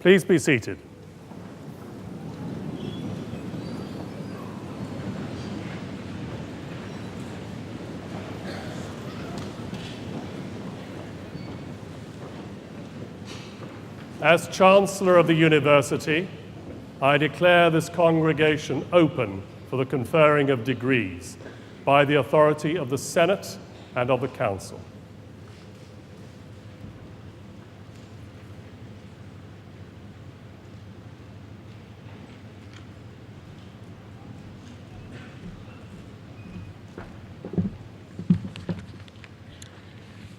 Please be seated. As Chancellor of the University, I declare this congregation open for the conferring of degrees by the authority of the Senate and of the Council.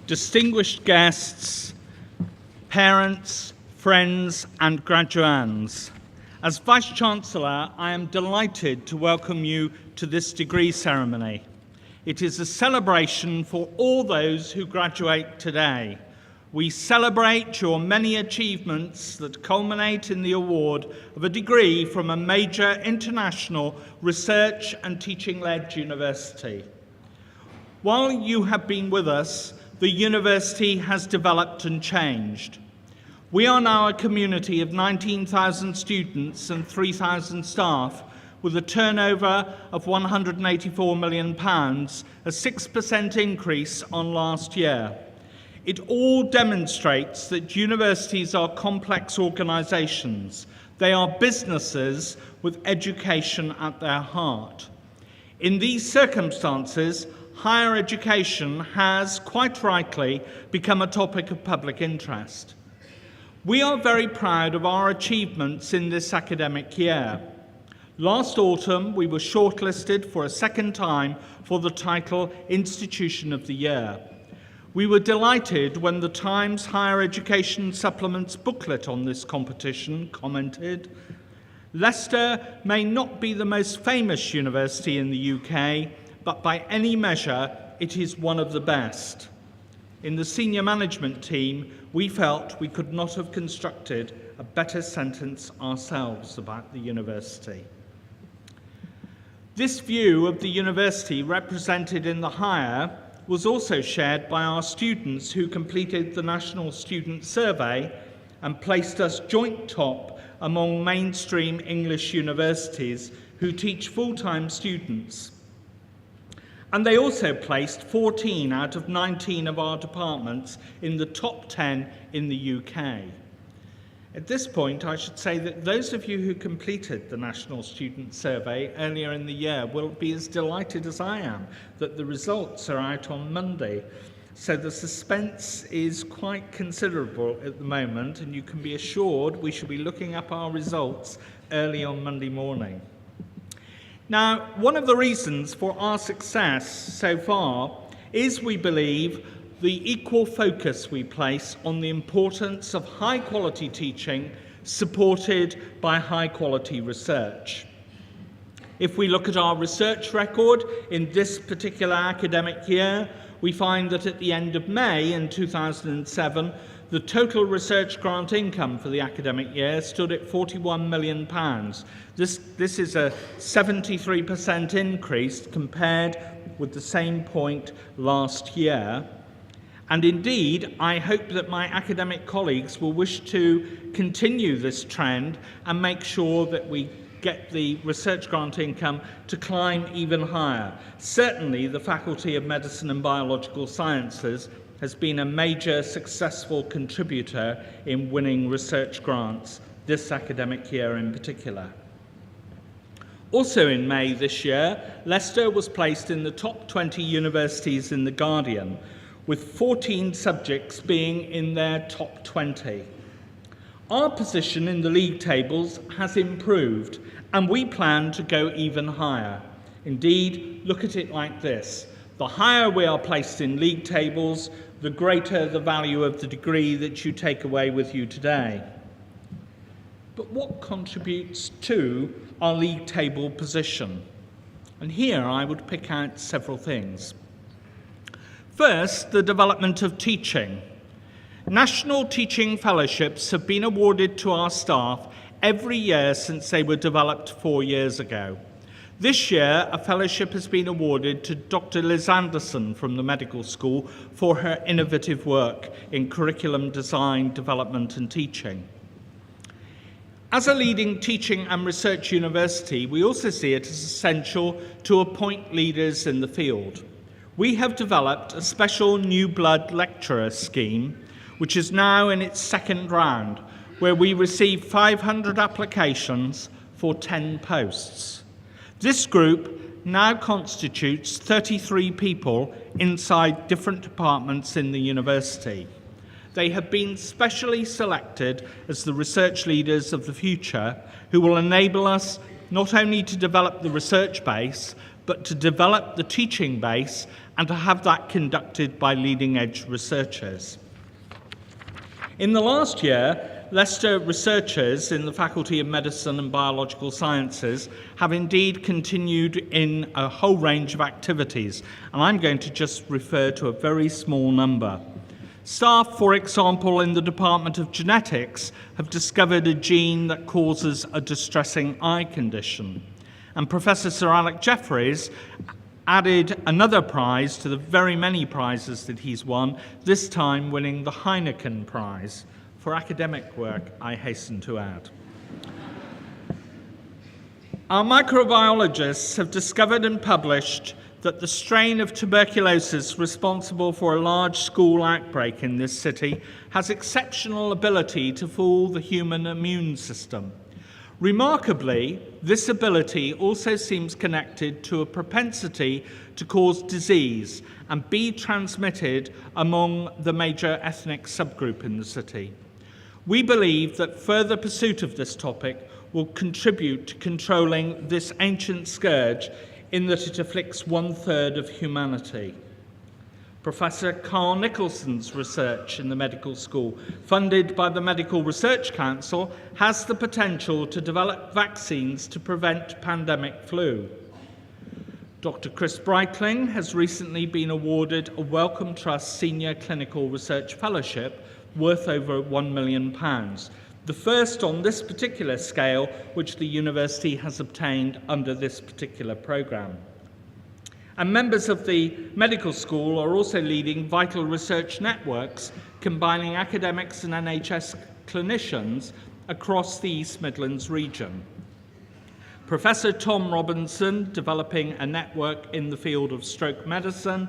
Distinguished guests, parents, friends and graduands, as Vice-Chancellor, I am delighted to welcome you to this degree ceremony. It is a celebration for all those who graduate today. We celebrate your many achievements that culminate in the award of a degree from a major international research and teaching-led university. While you have been with us, the university has developed and changed. We are now a community of 19,000 students and 3,000 staff with a turnover of £184 million, a 6% increase on last year. It all demonstrates that universities are complex organisations. They are businesses with education at their heart. In these circumstances, higher education has, quite rightly, become a topic of public interest. We are very proud of our achievements in this academic year. Last autumn, we were shortlisted for a second time for the title Institution of the Year. We were delighted when the Times Higher Education Supplements booklet on this competition commented, "Leicester may not be the most famous university in the UK, but by any measure, it is one of the best." In the senior management team, we felt we could not have constructed a better sentence ourselves about the university. This view of the university represented in the Higher was also shared by our students who completed the National Student Survey and placed us joint top among mainstream English universities who teach full-time students. And they also placed 14 out of 19 of our departments in the top 10 in the UK. At this point, I should say that those of you who completed the National Student Survey earlier in the year will be as delighted as I am that the results are out on Monday. So the suspense is quite considerable at the moment, and you can be assured we shall be looking up our results early on Monday morning. Now, one of the reasons for our success so far is, we believe, the equal focus we place on the importance of high-quality teaching supported by high-quality research. If we look at our research record in this particular academic year, we find that at the end of May in 2007, the total research grant income for the academic year stood at £41 million. This is a 73% increase compared with the same point last year. And indeed, I hope that my academic colleagues will wish to continue this trend and make sure that we get the research grant income to climb even higher. Certainly, the Faculty of Medicine and Biological Sciences has been a major successful contributor in winning research grants this academic year in particular. Also in May this year, Leicester was placed in the top 20 universities in The Guardian, with 14 subjects being in their top 20. Our position in the league tables has improved, and we plan to go even higher. Indeed, look at it like this. The higher we are placed in league tables, the greater the value of the degree that you take away with you today. But what contributes to our league table position? And here I would pick out several things. First, the development of teaching. National teaching fellowships have been awarded to our staff every year since they were developed 4 years ago. This year, a fellowship has been awarded to Dr. Liz Anderson from the medical school for her innovative work in curriculum design, development and teaching. As a leading teaching and research university, we also see it as essential to appoint leaders in the field. We have developed a special new blood lecturer scheme, which is now in its second round, where we receive 500 applications for 10 posts. This group now constitutes 33 people inside different departments in the university. They have been specially selected as the research leaders of the future, who will enable us not only to develop the research base, but to develop the teaching base and to have that conducted by leading-edge researchers. In the last year, Leicester researchers in the Faculty of Medicine and Biological Sciences have indeed continued in a whole range of activities, and I'm going to just refer to a very small number. Staff, for example, in the Department of Genetics have discovered a gene that causes a distressing eye condition. And Professor Sir Alec Jeffreys added another prize to the very many prizes that he's won, this time winning the Heineken Prize for academic work, I hasten to add. Our microbiologists have discovered and published that the strain of tuberculosis responsible for a large school outbreak in this city has exceptional ability to fool the human immune system. Remarkably, this ability also seems connected to a propensity to cause disease and be transmitted among the major ethnic subgroup in the city. We believe that further pursuit of this topic will contribute to controlling this ancient scourge in that it afflicts 1/3 of humanity. Professor Carl Nicholson's research in the medical school, funded by the Medical Research Council, has the potential to develop vaccines to prevent pandemic flu. Dr. Chris Breitling has recently been awarded a Wellcome Trust Senior Clinical Research Fellowship worth over £1 million, the first on this particular scale which the university has obtained under this particular programme. And members of the medical school are also leading vital research networks combining academics and NHS clinicians across the East Midlands region. Professor Tom Robinson developing a network in the field of stroke medicine,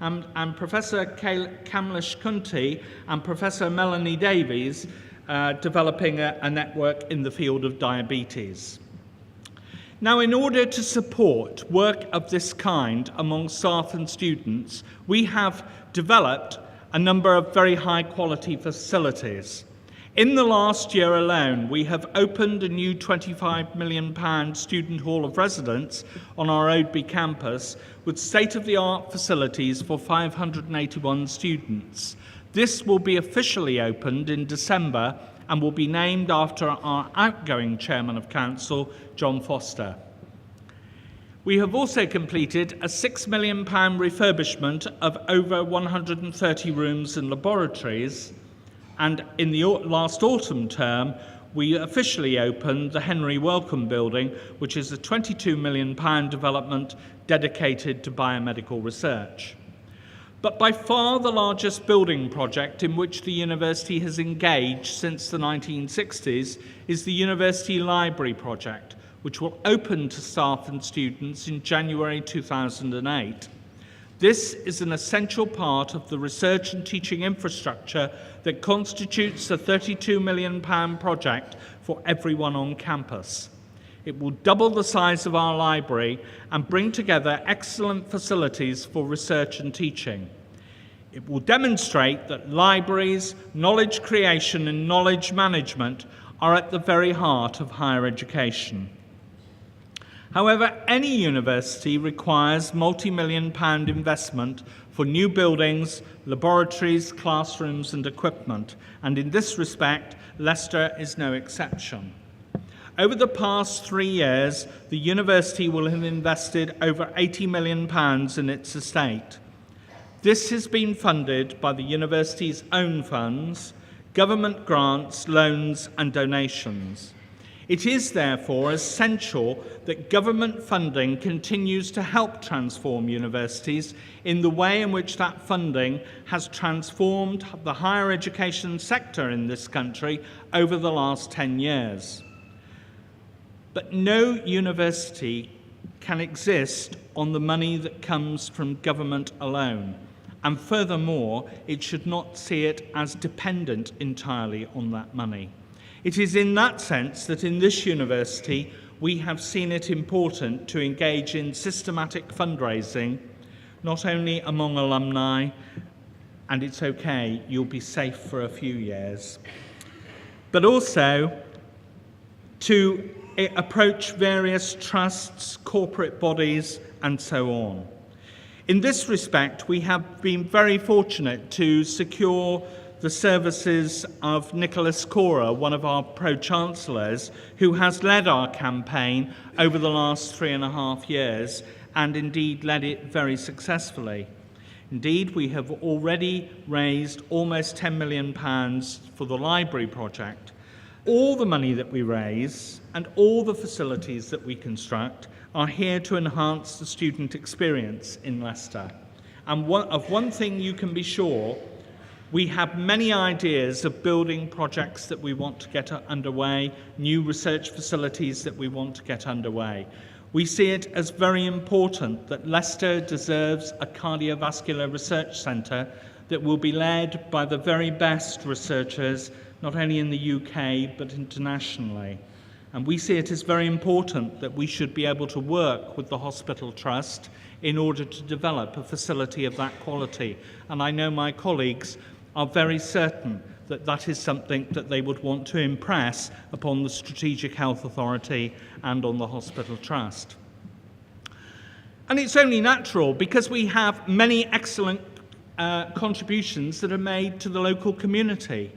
and Professor Kamlesh Kunti and Professor Melanie Davies developing a network in the field of diabetes. Now, in order to support work of this kind among staff and students, we have developed a number of very high-quality facilities. In the last year alone, we have opened a new £25 million student hall of residence on our Oadby campus with state-of-the-art facilities for 581 students. This will be officially opened in December and will be named after our outgoing Chairman of Council, John Foster. We have also completed a £6 million refurbishment of over 130 rooms and laboratories, and in the last autumn term, we officially opened the Henry Wellcome Building, which is a £22 million development dedicated to biomedical research. But by far the largest building project in which the university has engaged since the 1960s is the University Library project, which will open to staff and students in January 2008. This is an essential part of the research and teaching infrastructure that constitutes the £32 million project for everyone on campus. It will double the size of our library and bring together excellent facilities for research and teaching. It will demonstrate that libraries, knowledge creation and knowledge management are at the very heart of higher education. However, any university requires multi-million-pound investment for new buildings, laboratories, classrooms and equipment, and in this respect, Leicester is no exception. Over the past 3 years, the university will have invested over £80 million in its estate. This has been funded by the university's own funds, government grants, loans and donations. It is therefore essential that government funding continues to help transform universities in the way in which that funding has transformed the higher education sector in this country over the last 10 years. But no university can exist on the money that comes from government alone. And furthermore, it should not see it as dependent entirely on that money. It is in that sense that in this university, we have seen it important to engage in systematic fundraising, not only among alumni, and it's okay, you'll be safe for a few years, but also to approach various trusts, corporate bodies, and so on. In this respect, we have been very fortunate to secure the services of Nicholas Cora, one of our pro-chancellors, who has led our campaign over the last 3.5 years, and indeed led it very successfully. Indeed, we have already raised almost £10 million for the library project. All the money that we raise and all the facilities that we construct are here to enhance the student experience in Leicester. And one thing you can be sure, we have many ideas of building projects that we want to get underway, new research facilities that we want to get underway. We see it as very important that Leicester deserves a cardiovascular research centre that will be led by the very best researchers, not only in the UK, but internationally. And we see it as very important that we should be able to work with the Hospital Trust in order to develop a facility of that quality. And I know my colleagues are very certain that that is something that they would want to impress upon the Strategic Health Authority and on the Hospital Trust. And it's only natural because we have many excellent contributions that are made to the local community.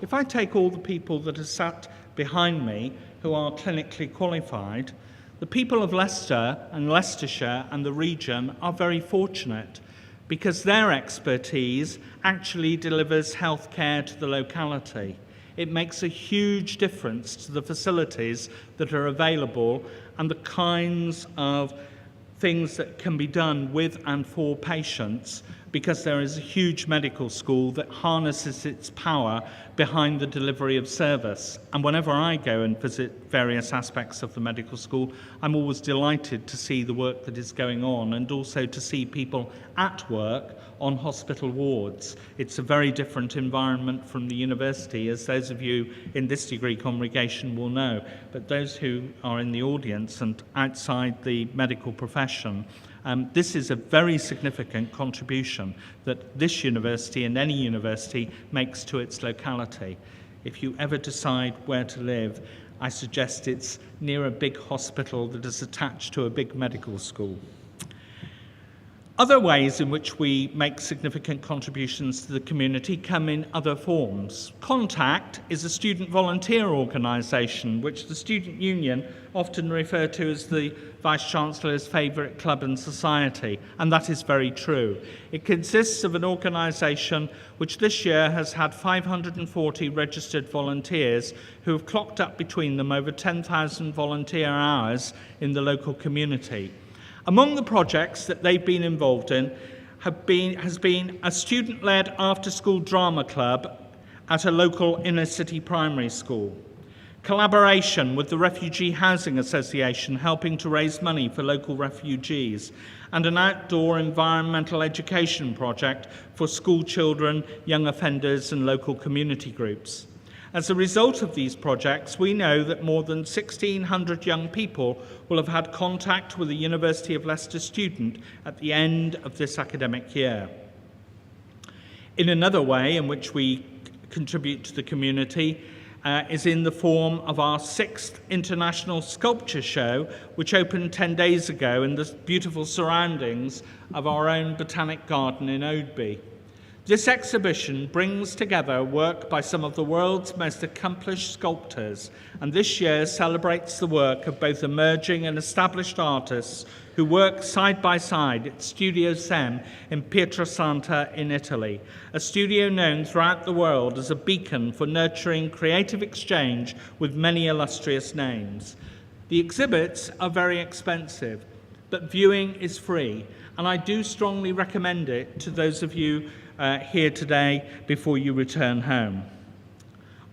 If I take all the people that are sat behind me who are clinically qualified, the people of Leicester and Leicestershire and the region are very fortunate because their expertise actually delivers healthcare to the locality. It makes a huge difference to the facilities that are available and the kinds of things that can be done with and for patients, because there is a huge medical school that harnesses its power behind the delivery of service. And whenever I go and visit various aspects of the medical school, I'm always delighted to see the work that is going on and also to see people at work on hospital wards. It's a very different environment from the university, as those of you in this degree congregation will know. But those who are in the audience and outside the medical profession, this is a very significant contribution that this university and any university makes to its locality. If you ever decide where to live, I suggest it's near a big hospital that is attached to a big medical school. Other ways in which we make significant contributions to the community come in other forms. Contact is a student volunteer organisation which the Student Union often refer to as the Vice-Chancellor's favourite club and society, and that is very true. It consists of an organisation which this year has had 540 registered volunteers who have clocked up between them over 10,000 volunteer hours in the local community. Among the projects that they've been involved in has been a student-led after-school drama club at a local inner-city primary school, collaboration with the Refugee Housing Association helping to raise money for local refugees, and an outdoor environmental education project for school children, young offenders and local community groups. As a result of these projects, we know that more than 1,600 young people will have had contact with a University of Leicester student at the end of this academic year. In another way in which we contribute to the community is in the form of our 6th International Sculpture Show, which opened 10 days ago in the beautiful surroundings of our own Botanic Garden in Oadby. This exhibition brings together work by some of the world's most accomplished sculptors, and this year celebrates the work of both emerging and established artists who work side by side at Studio Sem in Pietrasanta in Italy, a studio known throughout the world as a beacon for nurturing creative exchange with many illustrious names. The exhibits are very expensive, but viewing is free, and I do strongly recommend it to those of you here today before you return home.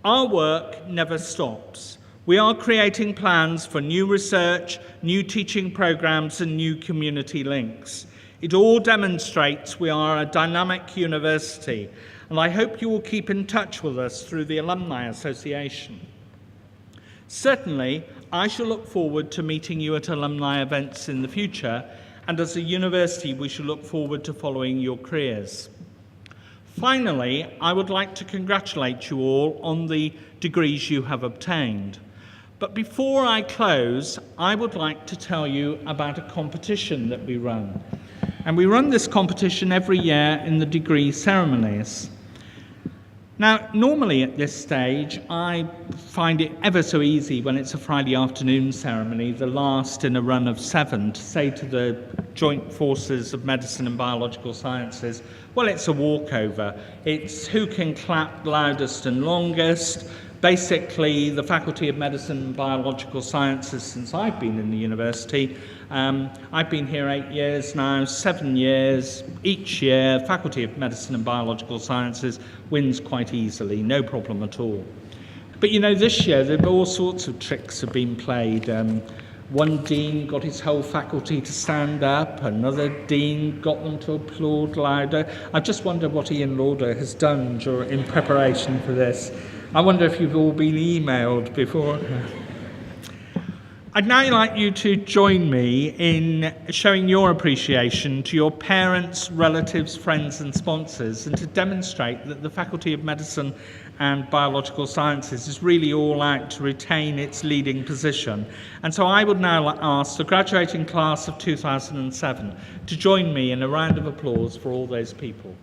Our work never stops. We are creating plans for new research, new teaching programs, and new community links. It all demonstrates we are a dynamic university, and I hope you will keep in touch with us through the Alumni Association. Certainly, I shall look forward to meeting you at alumni events in the future, and as a university, we shall look forward to following your careers. Finally, I would like to congratulate you all on the degrees you have obtained. But before I close, I would like to tell you about a competition that we run. And we run this competition every year in the degree ceremonies. Now, normally at this stage, I find it ever so easy when it's a Friday afternoon ceremony, the last in a run of 7, to say to the joint forces of medicine and biological sciences, well, it's a walkover. It's who can clap loudest and longest. Basically, the Faculty of Medicine and Biological Sciences, since I've been in the university, I've been here 8 years now, 7 years. Each year, Faculty of Medicine and Biological Sciences wins quite easily, no problem at all. But you know, this year, there have all sorts of tricks have been played. One dean got his whole faculty to stand up, another dean got them to applaud louder. I just wonder what Ian Lauder has done in preparation for this. I wonder if you've all been emailed before. I'd now like you to join me in showing your appreciation to your parents, relatives, friends and sponsors, and to demonstrate that the Faculty of Medicine and Biological Sciences is really all out to retain its leading position. And so I would now ask the graduating class of 2007 to join me in a round of applause for all those people.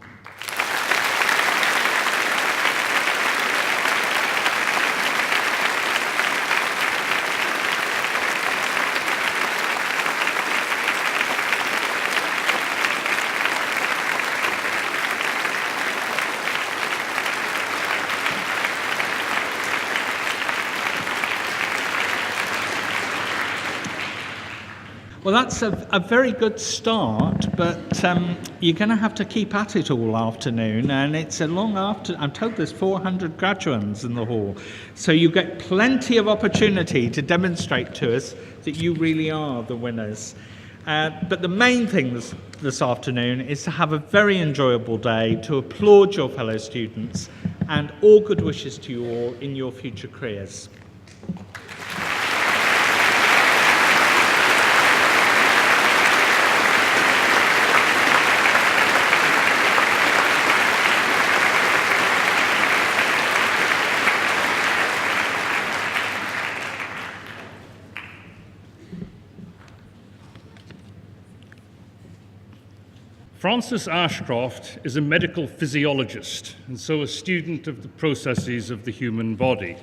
Well, that's a very good start, but you're going to have to keep at it all afternoon, and it's a long afternoon. I'm told there's 400 graduands in the hall, so you get plenty of opportunity to demonstrate to us that you really are the winners. But the main thing this afternoon is to have a very enjoyable day, to applaud your fellow students, and all good wishes to you all in your future careers. Frances Ashcroft is a medical physiologist and so a student of the processes of the human body.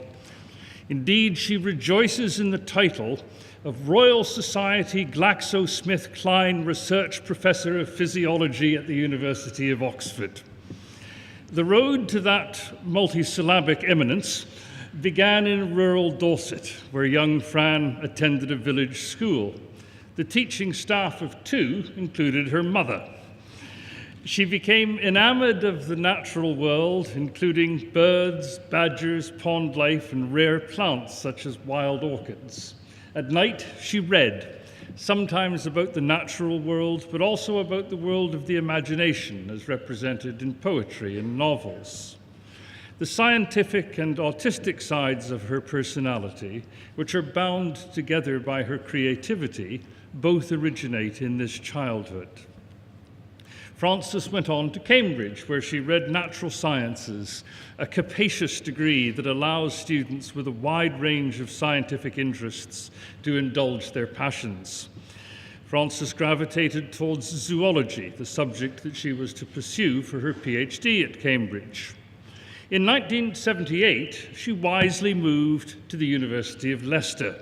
Indeed, she rejoices in the title of Royal Society GlaxoSmithKline Research Professor of Physiology at the University of Oxford. The road to that multisyllabic eminence began in rural Dorset, where young Fran attended a village school. The teaching staff of 2 included her mother. She became enamored of the natural world, including birds, badgers, pond life, and rare plants such as wild orchids. At night, she read, sometimes about the natural world, but also about the world of the imagination, as represented in poetry and novels. The scientific and autistic sides of her personality, which are bound together by her creativity, both originate in this childhood. Frances went on to Cambridge, where she read natural sciences, a capacious degree that allows students with a wide range of scientific interests to indulge their passions. Frances gravitated towards zoology, the subject that she was to pursue for her PhD at Cambridge. In 1978, she wisely moved to the University of Leicester,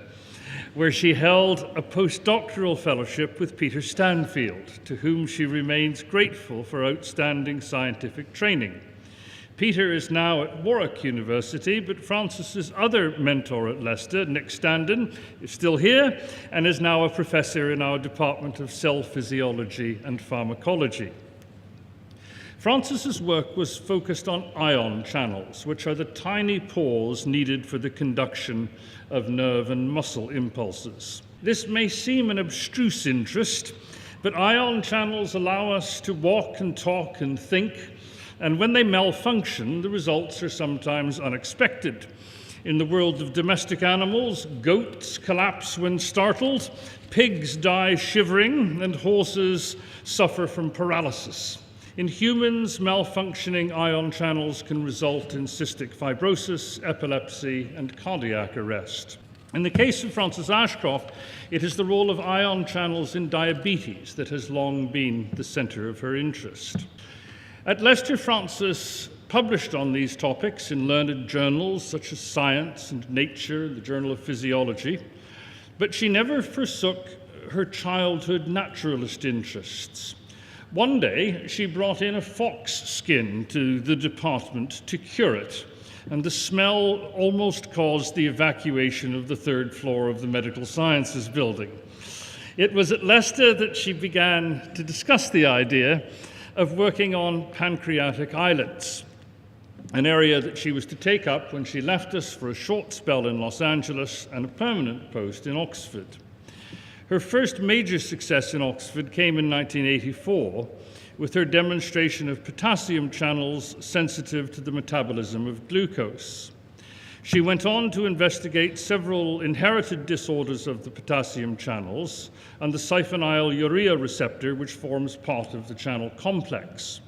where she held a postdoctoral fellowship with Peter Stanfield, to whom she remains grateful for outstanding scientific training. Peter is now at Warwick University, but Frances's other mentor at Leicester, Nick Standen, is still here and is now a professor in our Department of Cell Physiology and Pharmacology. Francis's work was focused on ion channels, which are the tiny pores needed for the conduction of nerve and muscle impulses. This may seem an abstruse interest, but ion channels allow us to walk and talk and think, and when they malfunction, the results are sometimes unexpected. In the world of domestic animals, goats collapse when startled, pigs die shivering, and horses suffer from paralysis. In humans, malfunctioning ion channels can result in cystic fibrosis, epilepsy, and cardiac arrest. In the case of Francis Ashcroft, it is the role of ion channels in diabetes that has long been the center of her interest. At Leicester, Francis published on these topics in learned journals such as Science and Nature, the Journal of Physiology, but she never forsook her childhood naturalist interests. One day, she brought in a fox skin to the department to cure it, and the smell almost caused the evacuation of the third floor of the Medical Sciences building. It was at Leicester that she began to discuss the idea of working on pancreatic islets, an area that she was to take up when she left us for a short spell in Los Angeles and a permanent post in Oxford. Her first major success in Oxford came in 1984 with her demonstration of potassium channels sensitive to the metabolism of glucose. She went on to investigate several inherited disorders of the potassium channels and the siphonylurea receptor, which forms part of the channel complex.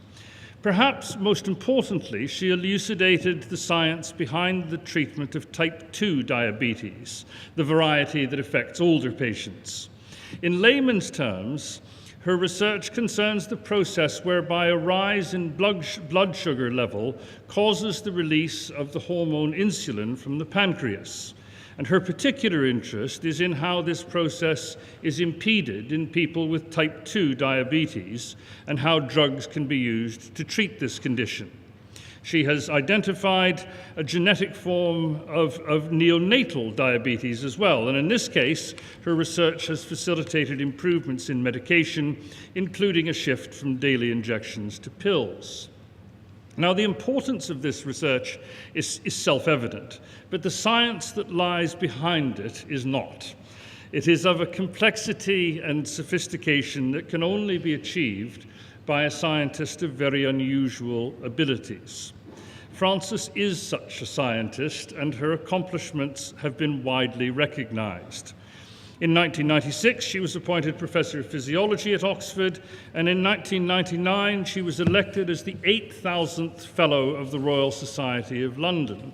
Perhaps most importantly, she elucidated the science behind the treatment of type 2 diabetes, the variety that affects older patients. In layman's terms, her research concerns the process whereby a rise in blood sugar level causes the release of the hormone insulin from the pancreas. And her particular interest is in how this process is impeded in people with type 2 diabetes and how drugs can be used to treat this condition. She has identified a genetic form of neonatal diabetes as well, and in this case, her research has facilitated improvements in medication, including a shift from daily injections to pills. Now, the importance of this research is self-evident, but the science that lies behind it is not. It is of a complexity and sophistication that can only be achieved by a scientist of very unusual abilities. Francis is such a scientist, and her accomplishments have been widely recognized. In 1996, she was appointed Professor of Physiology at Oxford, and in 1999, she was elected as the 8,000th Fellow of the Royal Society of London.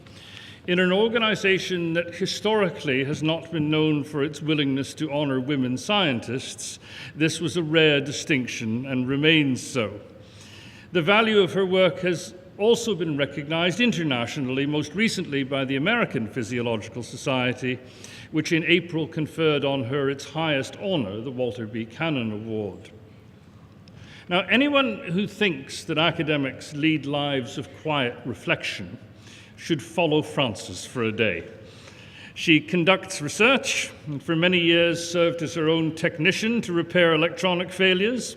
In an organization that historically has not been known for its willingness to honor women scientists, this was a rare distinction and remains so. The value of her work has also been recognized internationally, most recently by the American Physiological Society, which in April conferred on her its highest honor, the Walter B. Cannon Award. Now, anyone who thinks that academics lead lives of quiet reflection should follow Francis for a day. She conducts research and for many years served as her own technician to repair electronic failures.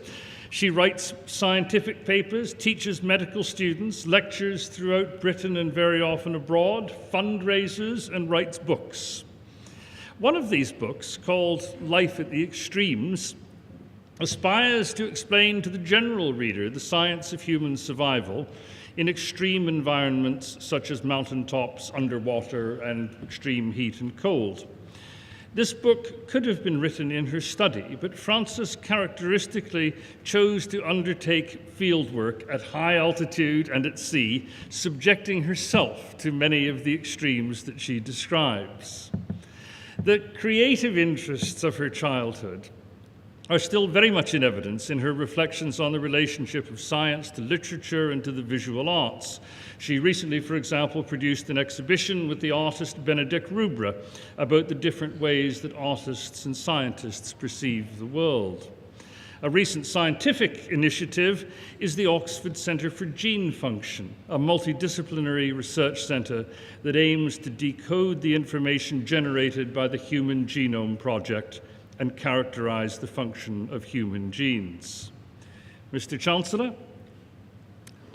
She writes scientific papers, teaches medical students, lectures throughout Britain and very often abroad, fundraisers, and writes books. One of these books, called Life at the Extremes, aspires to explain to the general reader the science of human survival in extreme environments such as mountaintops, underwater, and extreme heat and cold. This book could have been written in her study, but Francis characteristically chose to undertake fieldwork at high altitude and at sea, subjecting herself to many of the extremes that she describes. The creative interests of her childhood are still very much in evidence in her reflections on the relationship of science to literature and to the visual arts. She recently, for example, produced an exhibition with the artist Benedict Rubra about the different ways that artists and scientists perceive the world. A recent scientific initiative is the Oxford Centre for Gene Function, a multidisciplinary research centre that aims to decode the information generated by the Human Genome Project and characterize the function of human genes. Mr. Chancellor,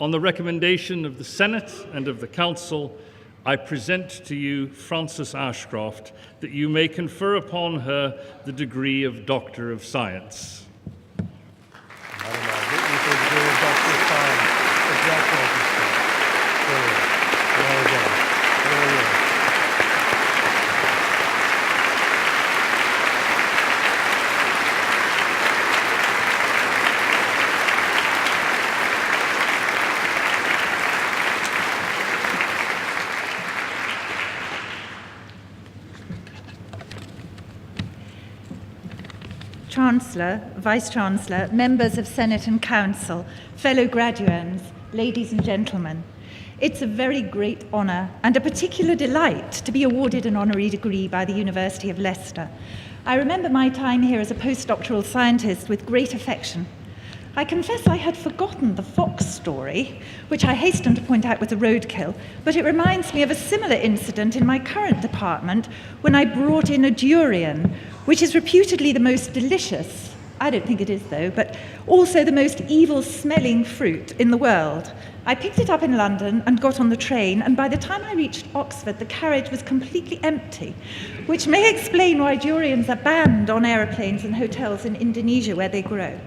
on the recommendation of the Senate and of the Council, I present to you Frances Ashcroft, that you may confer upon her the degree of Doctor of Science. Chancellor, Vice-Chancellor, members of Senate and Council, fellow graduands, ladies and gentlemen, it's a very great honour and a particular delight to be awarded an honorary degree by the University of Leicester. I remember my time here as a postdoctoral scientist with great affection. I confess I had forgotten the fox story, which I hasten to point out was a roadkill, but it reminds me of a similar incident in my current department when I brought in a durian, which is reputedly the most delicious, I don't think it is though, but also the most evil-smelling fruit in the world. I picked it up in London and got on the train, and by the time I reached Oxford, the carriage was completely empty, which may explain why durians are banned on aeroplanes and hotels in Indonesia where they grow.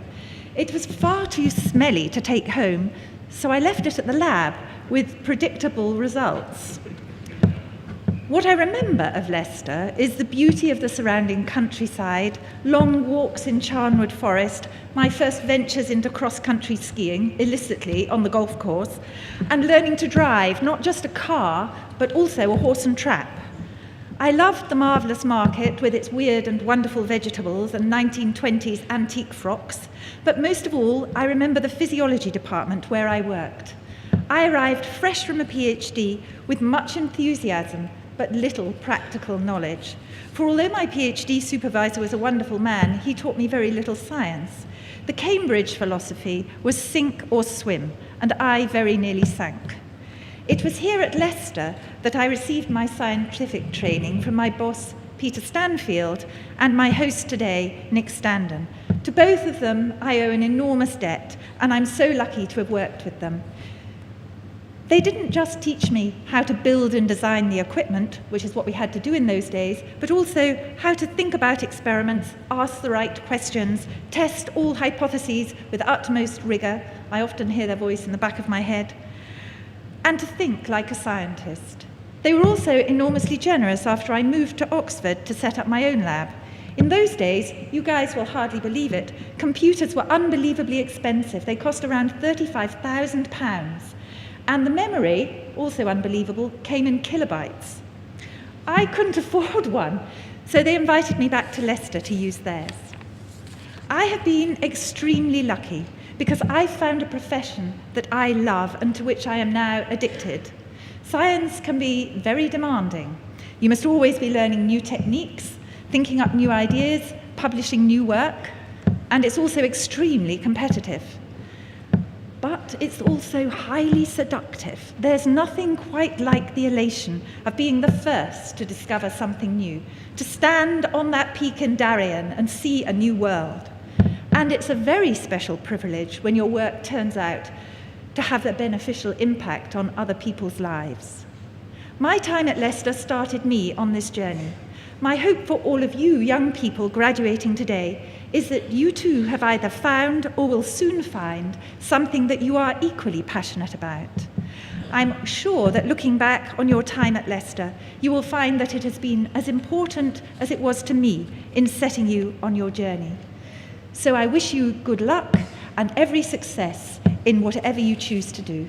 It was far too smelly to take home, so I left it at the lab with predictable results. What I remember of Leicester is the beauty of the surrounding countryside, long walks in Charnwood Forest, my first ventures into cross-country skiing, illicitly on the golf course, and learning to drive not just a car, but also a horse and trap. I loved the marvellous market with its weird and wonderful vegetables and 1920s antique frocks, but most of all, I remember the physiology department where I worked. I arrived fresh from a PhD with much enthusiasm, but little practical knowledge. For although my PhD supervisor was a wonderful man, he taught me very little science. The Cambridge philosophy was sink or swim, and I very nearly sank. It was here at Leicester that I received my scientific training from my boss, Peter Stanfield, and my host today, Nick Standen. To both of them, I owe an enormous debt, and I'm so lucky to have worked with them. They didn't just teach me how to build and design the equipment, which is what we had to do in those days, but also how to think about experiments, ask the right questions, test all hypotheses with utmost rigour. I often hear their voice in the back of my head. And to think like a scientist. They were also enormously generous after I moved to Oxford to set up my own lab. In those days, you guys will hardly believe it, computers were unbelievably expensive. They cost around £35,000. And the memory, also unbelievable, came in kilobytes. I couldn't afford one, so they invited me back to Leicester to use theirs. I have been extremely lucky because I found a profession that I love and to which I am now addicted. Science can be very demanding. You must always be learning new techniques, thinking up new ideas, publishing new work, and it's also extremely competitive. But it's also highly seductive. There's nothing quite like the elation of being the first to discover something new, to stand on that peak in Darien and see a new world. And it's a very special privilege when your work turns out to have a beneficial impact on other people's lives. My time at Leicester started me on this journey. My hope for all of you young people graduating today is that you too have either found or will soon find something that you are equally passionate about. I'm sure that looking back on your time at Leicester, you will find that it has been as important as it was to me in setting you on your journey. So I wish you good luck and every success in whatever you choose to do.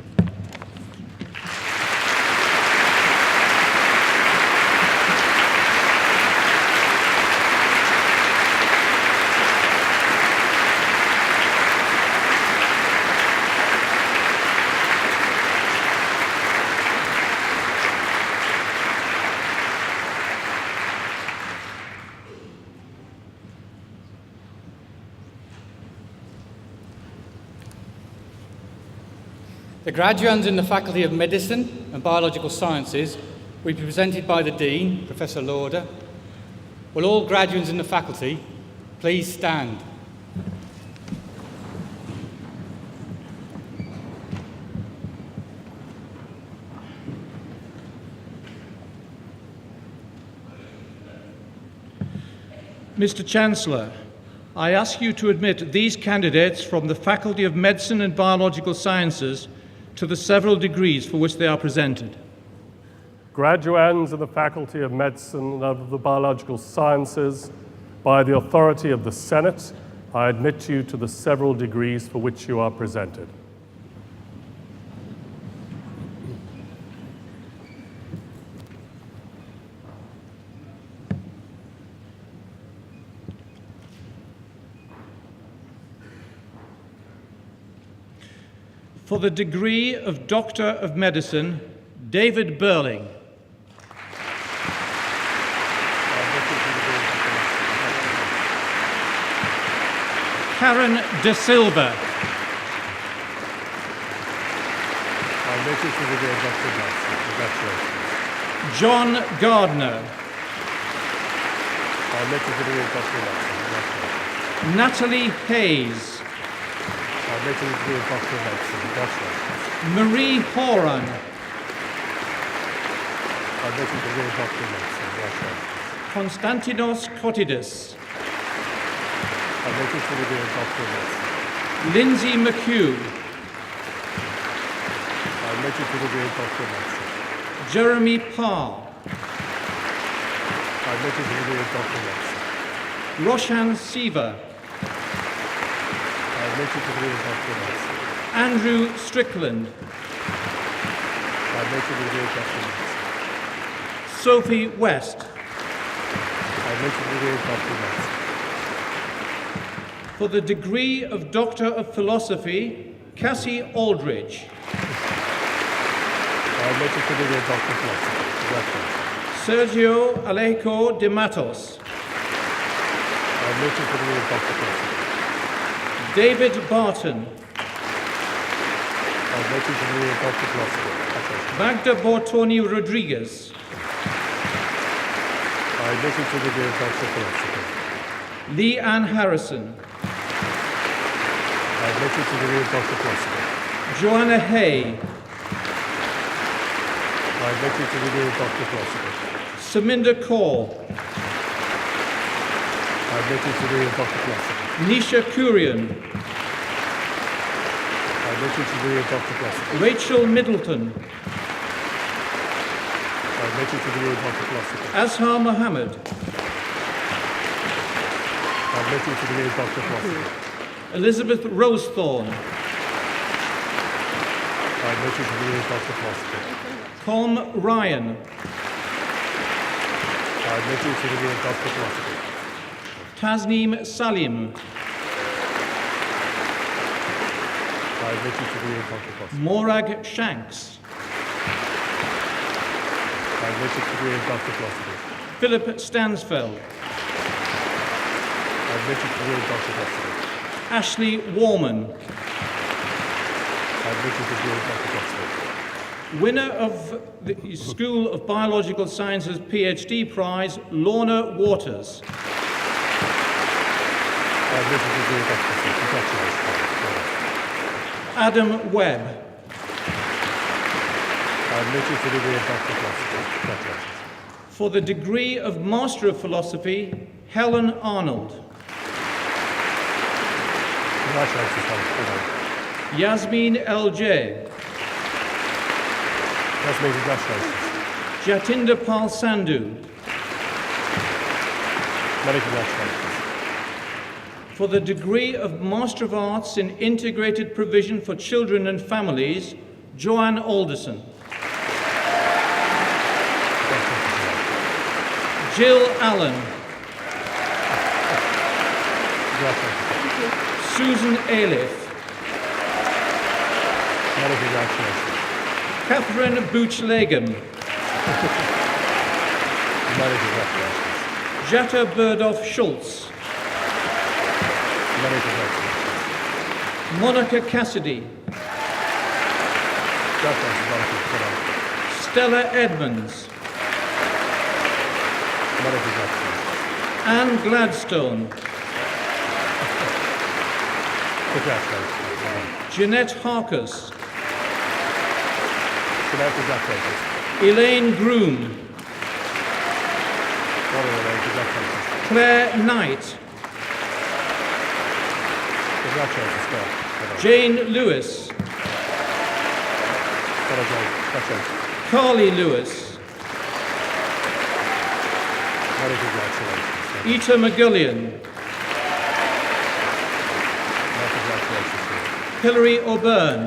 The graduands in the Faculty of Medicine and Biological Sciences will be presented by the Dean, Professor Lauder. Will all graduands in the faculty please stand? Mr. Chancellor, I ask you to admit these candidates from the Faculty of Medicine and Biological Sciences to the several degrees for which they are presented. Graduands of the Faculty of Medicine and of the Biological Sciences, by the authority of the Senate, I admit you to the several degrees for which you are presented. For the degree of Doctor of Medicine, David Burling. Karen De Silva. John Gardner. Natalie Hayes. Marie Horan. Konstantinos Kotidis. Lindsay McHugh. Jeremy Parr. Roshan Siva. Andrew Strickland. Sophie West. For the degree of Doctor of Philosophy, Cassie Aldridge. Sergio Alejo de Matos. David Barton. Magda Bortoni Rodriguez. Lee Ann Harrison. Joanna Hay. Saminda Kaur. Nisha Kurian. Rachel Middleton. Azhar Mohammed. Elizabeth Rosethorn. Colm Ryan. Tasneem Salim. Morag Shanks. Philip Stansfeld. Ashley Warman. Winner of the School of Biological Sciences PhD Prize, Lorna Waters. Adam Webb. For the degree of Master of Philosophy, Helen Arnold. Yasmin L.J. Jatinder Pal Sandhu. Many congratulations. For the degree of Master of Arts in Integrated Provision for Children and Families, Joanne Alderson. Jill Allen. Susan Aliff. Many congratulations. Catherine Booch-Legum. Many congratulations. Jetta Burdoff-Schultz. Many congratulations. Monica Cassidy. Stella Edmonds. Many congratulations. Anne Gladstone. Congratulations. Jeanette Harkus. Congratulations. Elaine Groom. Congratulations. Claire Knight, Congratulations, Claire. Well done. Jane Lewis, Well done, Jane. Congratulations. Carly Lewis, Many congratulations. Ita McGullion, Many congratulations. Hilary O'Byrne,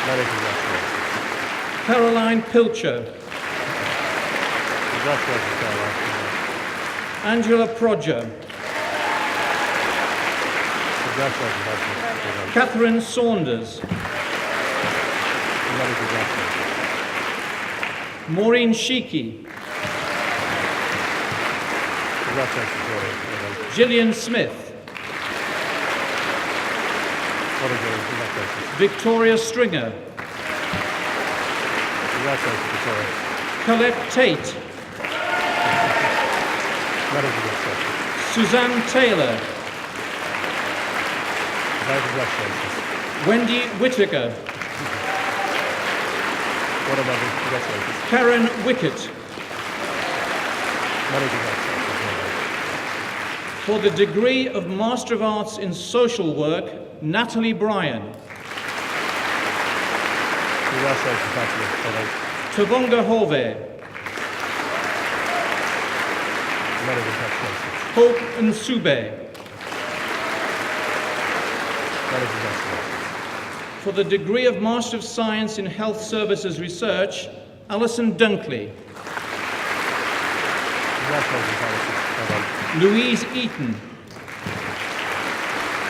Many congratulations. Caroline Pilcher, Congratulations, Caroline. Angela Prodger, Congratulations, Angela. Well done. Catherine Saunders, Many congratulations. Maureen Sheikey, Congratulations, Maureen. Well done. Gillian Smith, Well done, Gillian. Congratulations. Victoria Stringer, Congratulations, Victoria. Colette Tate, Many congratulations. Suzanne Taylor, Many congratulations. Wendy Whittaker, Well done, Wendy. Congratulations. Karen Wickett. Many congratulations. Well done. For the degree of Master of Arts in Social Work, Natalie Bryan, Congratulations, Natalie. Well done. Tavonga Hove, Many congratulations. Hope Nsube. Many congratulations. For the degree of Master of Science in Health Services Research, Alison Dunkley, Congratulations, Alison. Well done. Louise Eaton.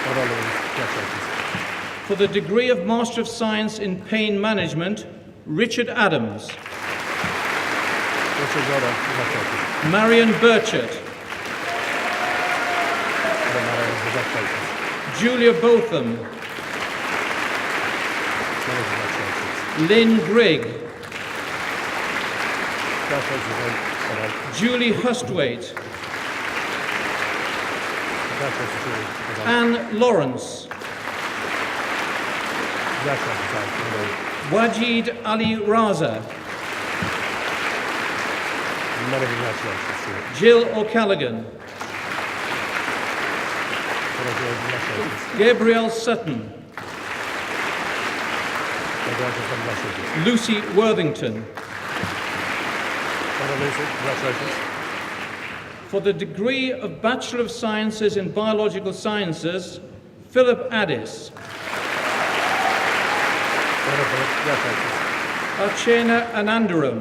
Well done, Louise. Congratulations. For the degree of Master of Science in Pain Management, Richard Adams, Richard, well done. Congratulations. Marion Burchett, Well done, Marion. Congratulations. Julia Botham, Many congratulations. Lynn Grigg, Congratulations, Lynn. Well done. Julie Hustwaite, Congratulations, Julie. Well done. Anne Lawrence, Congratulations, Anne. Well done. Wajid Ali Raza, Many congratulations to you. Jill O'Callaghan, Well done, Jill. Congratulations. Gabrielle Sutton, Congratulations. Lucy Worthington. Well done, Lucy. Congratulations. For the degree of Bachelor of Sciences in Biological Sciences, Philip Addis, Well done, Philip. Congratulations. Archana Anandaram,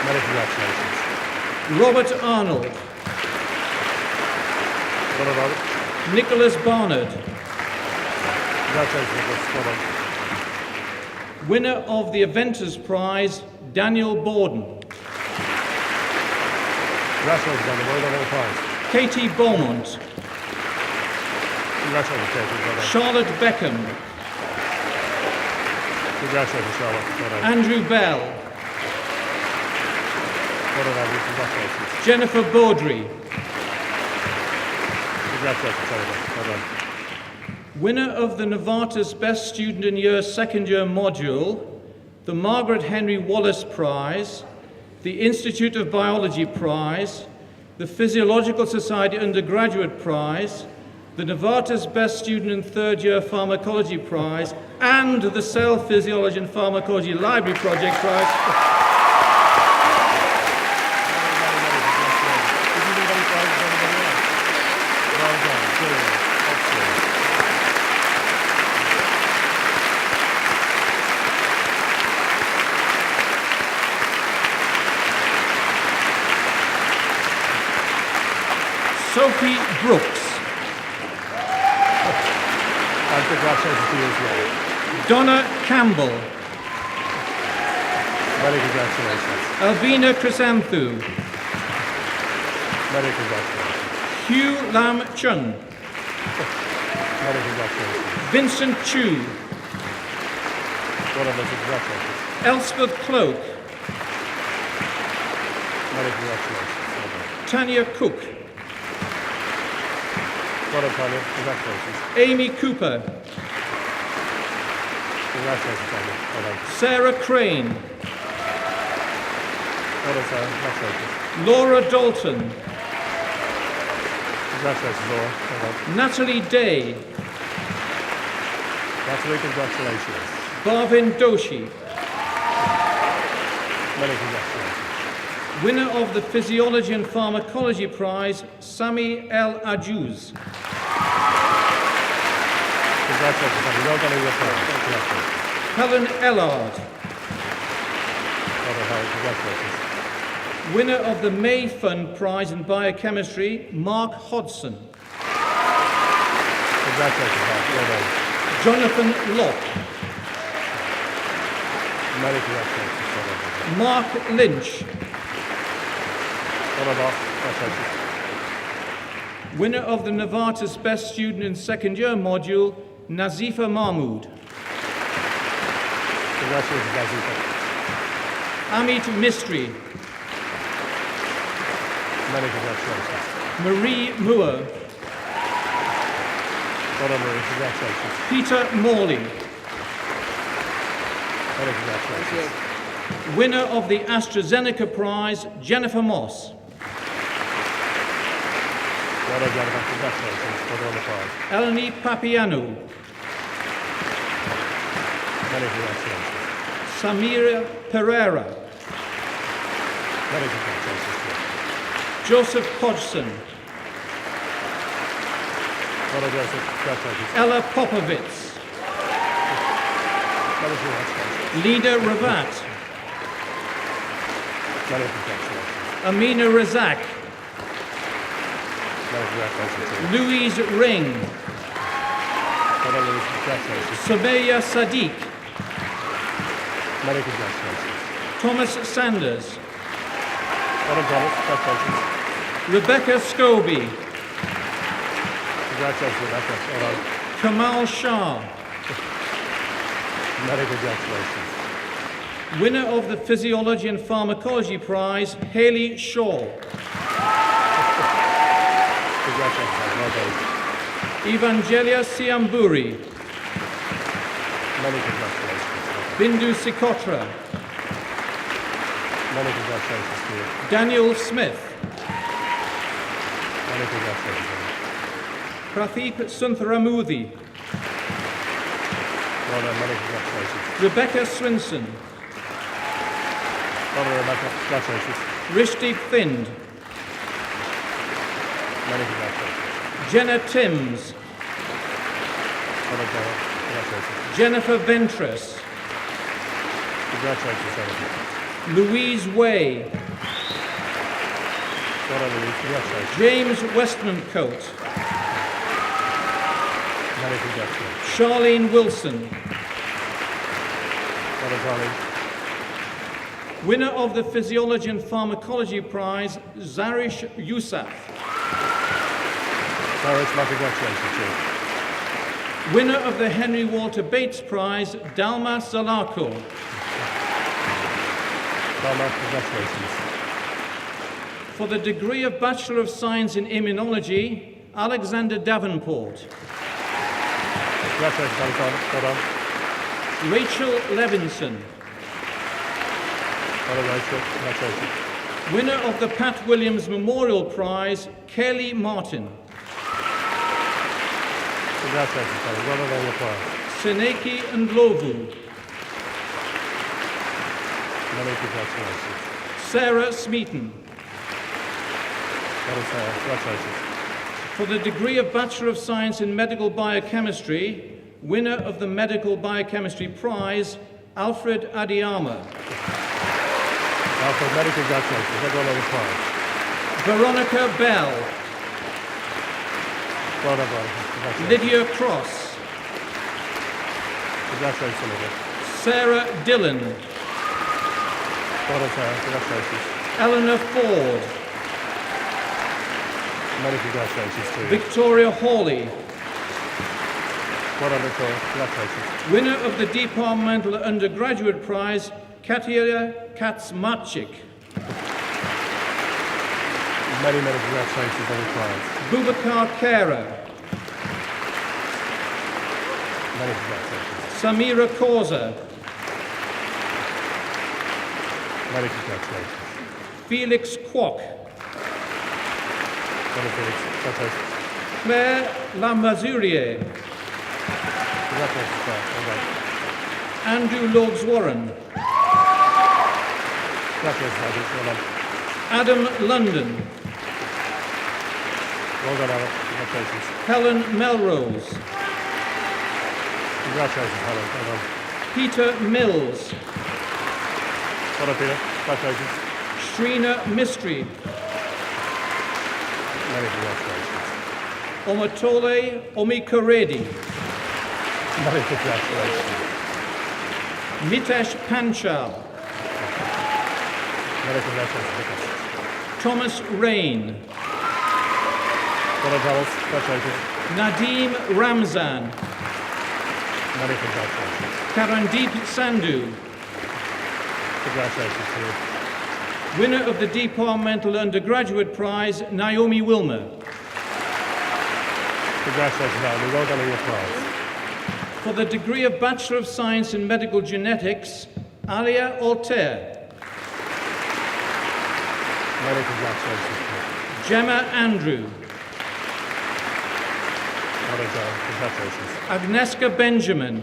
Many congratulations. Robert Arnold, Well done, Robert. Nicholas Barnard, Congratulations, Nicholas. Well done. winner of the Inventors Prize, Daniel Borden, Congratulations, Daniel. Well done on the prize. Katie Beaumont, Congratulations, Katie. Well done. Charlotte Beckham, Congratulations, Charlotte. Well done. Andrew Bell, Well done, Andrew. Congratulations. Jennifer Baudry, Congratulations, Jennifer. Well done. winner of the Novartis Best Student in Year Second Year module, the Margaret Henry Wallace Prize, the Institute of Biology Prize, the Physiological Society Undergraduate Prize, the Novartis Best Student in Third Year Pharmacology Prize, and the Cell Physiology and Pharmacology Library Project Prize. Well done. Brilliant. Excellent. Sophie Brooks, And congratulations to you as well. Donna Campbell, Many congratulations. Alvina Chrysanthu, Many congratulations. Hugh Lam Chun, Many congratulations. Vincent Chu, Well done, Vincent. Congratulations. Elspeth Cloak, Many congratulations. Well done. Tanya Cook, Well done, Tanya. Congratulations. Amy Cooper, Congratulations, Tanya. Well done. Sarah Crane, Well done, Sarah. Congratulations. Laura Dalton, Congratulations, Laura. Well done. Natalie Day, Natalie, congratulations. Bhavin Doshi, Many congratulations. winner of the Physiology and Pharmacology Prize, Sami El Ajuz, Congratulations, Sami. Well done in your prize. Congratulations. Helen Ellard, Well done, Harry. Congratulations. winner of the May Fund Prize in Biochemistry, Mark Hodson, Congratulations, Harry. Well done. Jonathan Locke, Many congratulations. Well done. Mark Lynch, Well done, Mark. Congratulations. winner of the Novartis Best Student in Second Year module, Nazifa Mahmood, Congratulations, Nazifa. Amit Mistry, Many congratulations. Marie Moore, Well done, Marie. Congratulations. Peter Morley, Many congratulations. winner of the AstraZeneca Prize, Jennifer Moss, Well done, Jennifer. Congratulations. Well done on the prize. Eleni Papianou, Many congratulations. Samira Pereira, Many congratulations. Joseph Hodgson, Well done, Joseph. Congratulations. Ella Popovits, Many congratulations. Lida Ravat, Many congratulations. Amina Razak, Many congratulations. Louise Ring, Well done, Louise. Congratulations. Sabeya Sadiq, Many congratulations. Thomas Sanders, Well done, Thomas. Congratulations. Rebecca Scobie, Congratulations, Rebecca. Well done. Kamal Shah, Many congratulations. winner of the Physiology and Pharmacology Prize, Haley Shaw, Congratulations, well done. Evangelia Siamburi, Many congratulations. Bindu Sikotra, Many congratulations to you. Daniel Smith, Many congratulations. Pradeep Suntharamoorthy, Well done, many congratulations. Rebecca Swinson, Well done, Rebecca. Congratulations. Rishdeep Thind, Many congratulations. Jenna Timms, Well done, Jenna. Congratulations. Jennifer Ventress, Congratulations, Jennifer. Louise Way, Well done, Louise. Congratulations. James Westmancote, Many congratulations. Charlene Wilson, Well done, Charlie. winner of the Physiology and Pharmacology Prize, Zarish Yousaf, Cyrus, my congratulations to you. winner of the Henry Walter Bates Prize, Dalma Salako, Dalma, congratulations. for the degree of Bachelor of Science in Immunology, Alexander Davenport, Congratulations, Alexander. Well done. Rachel Levinson, Well done, Rachel. Congratulations. winner of the Pat Williams Memorial Prize, Kelly Martin, Congratulations, Kelly. Well done on your prize. Seneki Ndlovu, Many congratulations. Sarah Smeaton, Well done, Sarah. Congratulations. for the degree of Bachelor of Science in Medical Biochemistry, winner of the Medical Biochemistry Prize, Alfred Adiyama, Alfred, many congratulations. Well done on the prize. Veronica Bell, Well done, Veronica. Congratulations. Lydia Cross, Congratulations, Olivia. Sarah Dillon, Well done, Sarah. Congratulations. Eleanor Ford, Many congratulations to you. Victoria Hawley, Well done, Victoria. Congratulations. winner of the Departmental Undergraduate Prize, Katia Kaczmarczyk, Many, many congratulations on your prize. Boubacar Kara, Many congratulations. Samira Causa, Many congratulations. Felix Kwok, Well done, Felix. Congratulations. Claire Lamazurier, Congratulations, Claire. Well done. Andrew Lords Warren, Congratulations, Andrew. Well done. Adam London, Well done, Alan. Congratulations. Helen Melrose, Congratulations, Helen. Well done. Peter Mills, Well done, Peter. Congratulations. Shrina Mistry, Many congratulations. Omatole Omikoredi, Many congratulations. Mitesh Panchal, Many congratulations. Thomas Rain, Well done, Thomas. Congratulations. Nadeem Ramzan, Many congratulations. Karandeep Sandhu, Congratulations to you. winner of the Departmental Undergraduate Prize, Naomi Wilmer. Congratulations, Naomi. Well done on your prize. For the degree of Bachelor of Science in Medical Genetics, Alia Altair, Many congratulations to you. Gemma Andrew, Well done, Joe. Congratulations. Agneska Benjamin,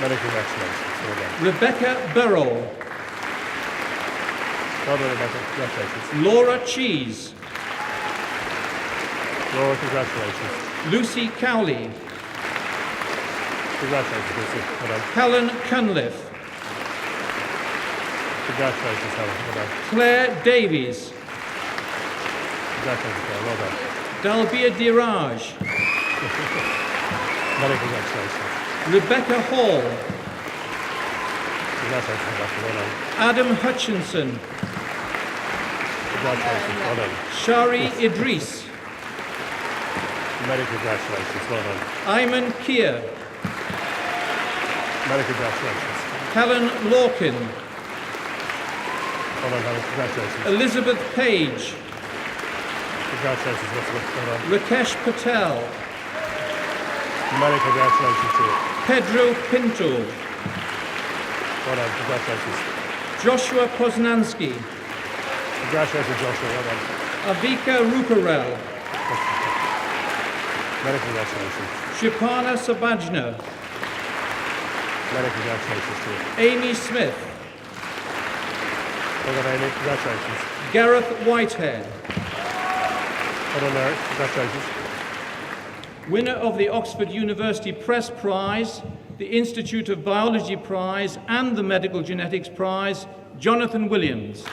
Many congratulations. Well done. Rebecca Burrell, Well done, Rebecca. Congratulations. Laura Cheese, Laura, congratulations. Lucy Cowley, Congratulations, Lucy. Well done. Helen Cunliffe, Congratulations, Helen. Well done. Claire Davies, Congratulations, Claire. Well done. Dalbia Diraj, Many congratulations. Rebecca Hall, Congratulations, Rebecca. Well done. Adam Hutchinson, Congratulations. Well done. Shari Idris, Many congratulations. Well done. Ayman Kier, Many congratulations. Helen Lorkin, Well done, Helen. Congratulations. Elizabeth Page, Congratulations, Elizabeth. Well done. Rakesh Patel, Many congratulations to you. Pedro Pinto, Well done. Congratulations. Joshua Poznansky, Congratulations, Joshua. Well done. Avika Ruparel, Many congratulations. Shipana Sabajna, Many congratulations to you. Amy Smith, Well done, Amy. Congratulations. Gareth Whitehead, Well done, Eric. Congratulations. winner of the Oxford University Press Prize, the Institute of Biology Prize, and the Medical Genetics Prize, Jonathan Williams.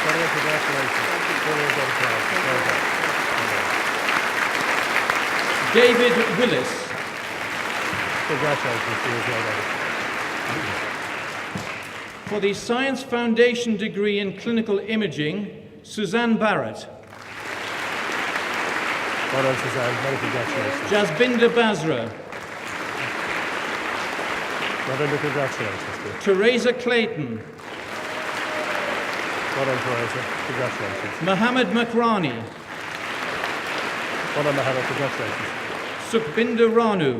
Well done, congratulations. Well done, prize. Well done. David Willis, Congratulations to you as well, David. for the Science Foundation degree in Clinical Imaging, Suzanne Barrett, Well done, Suzanne. Many congratulations. Jasbinder Basra, Well done, congratulations to you. Teresa Clayton, Well done, Teresa. Congratulations. Mohammed Makrani, Well done, Mohammed. Congratulations. Sukhbinder Ranu,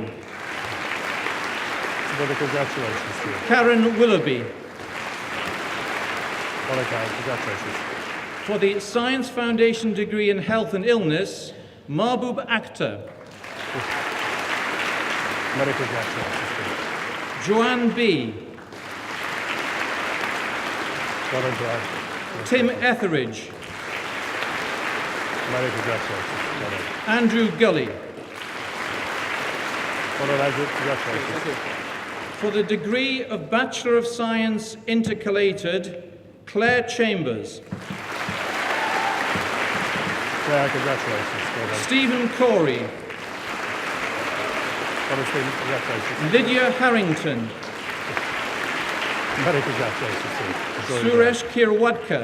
Well done, congratulations to you. Karen Willoughby, Well done, Karen. Congratulations. for the Science Foundation degree in Health and Illness, Mahbub Akhtar, Many congratulations to you. Joanne B, Well done, Joanne. Tim Etheridge, Many congratulations. Well done. Andrew Gully, Well done, Andrew. Congratulations. for the degree of Bachelor of Science Intercalated, Claire Chambers, Claire, congratulations. Well done. Stephen Corey, Well done, Stephen. Congratulations. Lydia Harrington, Many congratulations to you. Enjoy your day. Suresh Kirwadka,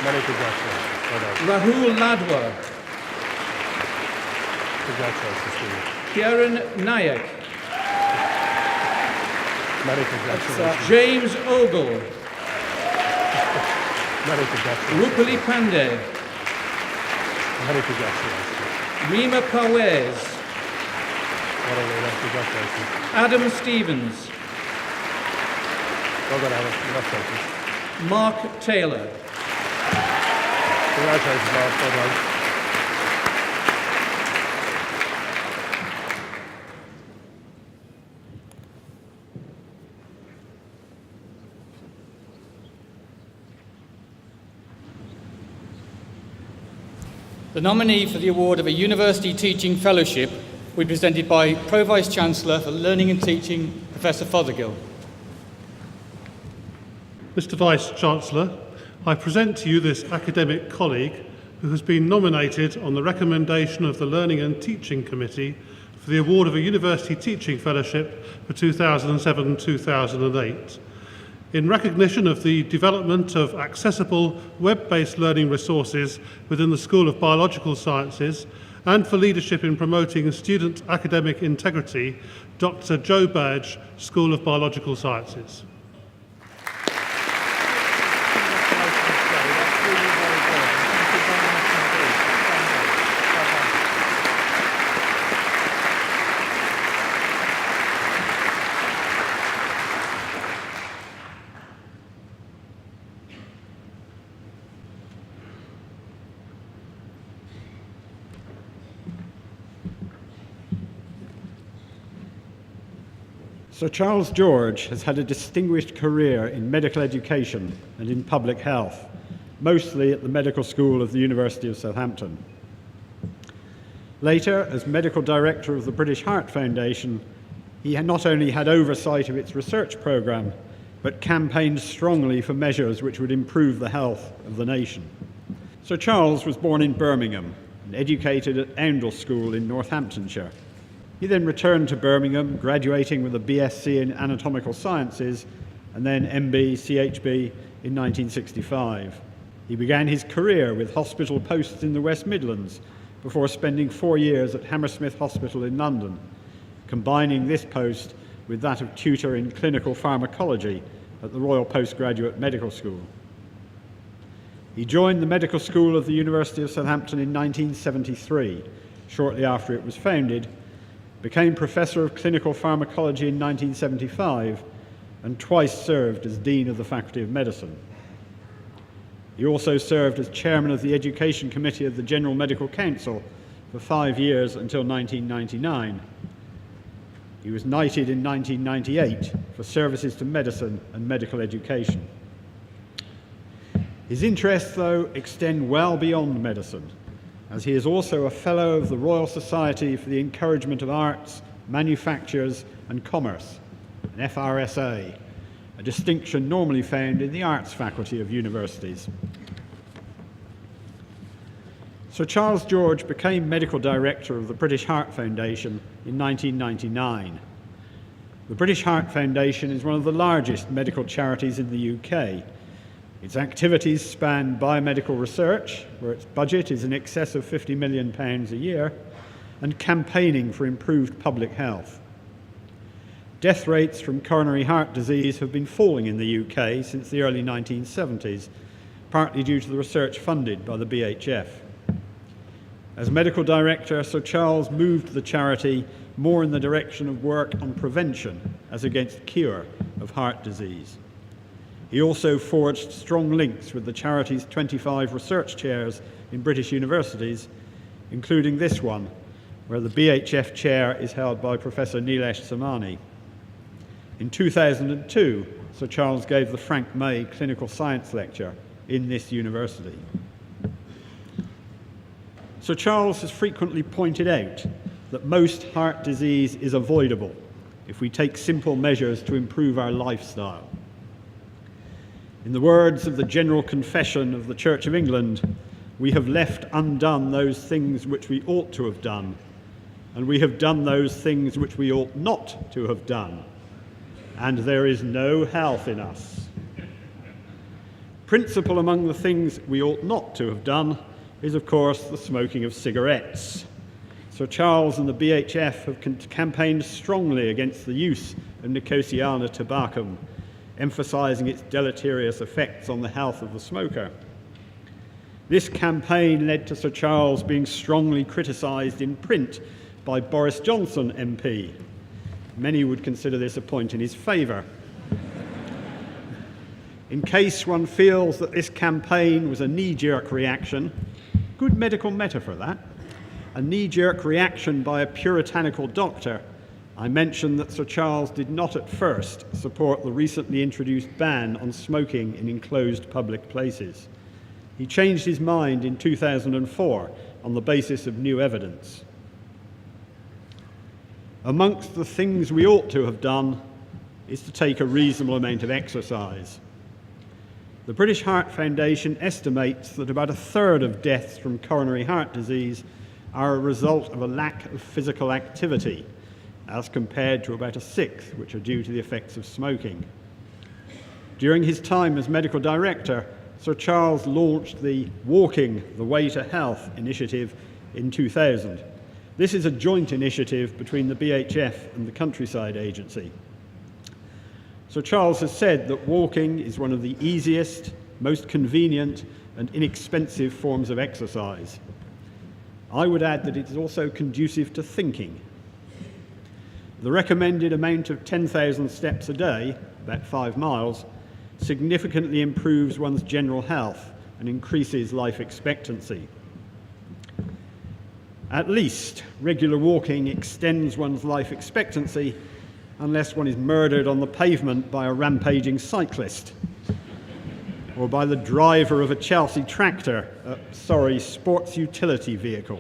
Many congratulations. Well done. Rahul Ladwa, Congratulations to you. Kieran Nayak, Many congratulations. James Ogle, Many congratulations. Rupali Pandey, Many congratulations. Rima Pawez, Well done, Rena. Congratulations. Adam Stevens, Well done, Alan. Congratulations. Mark Taylor. Congratulations, Mark. Well done. The nominee for the award of a University Teaching Fellowship will be presented by Pro-Vice-Chancellor for Learning and Teaching, Professor Fothergill. Mr Vice-Chancellor, I present to you this academic colleague who has been nominated on the recommendation of the Learning and Teaching Committee for the award of a University Teaching Fellowship for 2007-2008. In recognition of the development of accessible web-based learning resources within the School of Biological Sciences and for leadership in promoting student academic integrity, Dr. Joe Badge, School of Biological Sciences. Sir Charles George has had a distinguished career in medical education and in public health, mostly at the Medical School of the University of Southampton. Later, as Medical Director of the British Heart Foundation, he had not only had oversight of its research programme, but campaigned strongly for measures which would improve the health of the nation. Sir Charles was born in Birmingham and educated at Oundle School in Northamptonshire. He then returned to Birmingham, graduating with a BSc in Anatomical Sciences and then MB, CHB in 1965. He began his career with hospital posts in the West Midlands before spending 4 years at Hammersmith Hospital in London, combining this post with that of tutor in clinical pharmacology at the Royal Postgraduate Medical School. He joined the Medical School of the University of Southampton in 1973, shortly after it was founded, became Professor of Clinical Pharmacology in 1975, and twice served as Dean of the Faculty of Medicine. He also served as Chairman of the Education Committee of the General Medical Council for 5 years until 1999. He was knighted in 1998 for services to medicine and medical education. His interests, though, extend well beyond medicine, as he is also a Fellow of the Royal Society for the Encouragement of Arts, Manufactures and Commerce, an FRSA, a distinction normally found in the arts faculty of universities. Sir Charles George became Medical Director of the British Heart Foundation in 1999. The British Heart Foundation is one of the largest medical charities in the UK. Its activities span biomedical research, where its budget is in excess of £50 million a year, and campaigning for improved public health. Death rates from coronary heart disease have been falling in the UK since the early 1970s, partly due to the research funded by the BHF. As Medical Director, Sir Charles moved the charity more in the direction of work on prevention as against cure of heart disease. He also forged strong links with the charity's 25 research chairs in British universities, including this one, where the BHF chair is held by Professor Nilesh Samani. In 2002, Sir Charles gave the Frank May Clinical Science Lecture in this university. Sir Charles has frequently pointed out that most heart disease is avoidable if we take simple measures to improve our lifestyle. In the words of the General Confession of the Church of England, we have left undone those things which we ought to have done, and we have done those things which we ought not to have done, and there is no health in us. Principal among the things we ought not to have done is, of course, the smoking of cigarettes. Sir Charles and the BHF have campaigned strongly against the use of Nicotiana tabacum, emphasising its deleterious effects on the health of the smoker. This campaign led to Sir Charles being strongly criticised in print by Boris Johnson MP. Many would consider this a point in his favour. In case one feels that this campaign was a knee-jerk reaction, good medical metaphor that, a knee-jerk reaction by a puritanical doctor, I mentioned that Sir Charles did not at first support the recently introduced ban on smoking in enclosed public places. He changed his mind in 2004 on the basis of new evidence. Amongst the things we ought to have done is to take a reasonable amount of exercise. The British Heart Foundation estimates that about a third of deaths from coronary heart disease are a result of a lack of physical activity, as compared to about a sixth which are due to the effects of smoking. During his time as medical director, Sir Charles launched the Walking the Way to Health initiative in 2000. This is a joint initiative between the BHF and the Countryside Agency. Sir Charles has said that walking is one of the easiest, most convenient and inexpensive forms of exercise. I would add that it is also conducive to thinking. The recommended amount of 10,000 steps a day, about 5 miles, significantly improves one's general health and increases life expectancy. At least, regular walking extends one's life expectancy unless one is murdered on the pavement by a rampaging cyclist or by the driver of a Chelsea tractor, sports utility vehicle,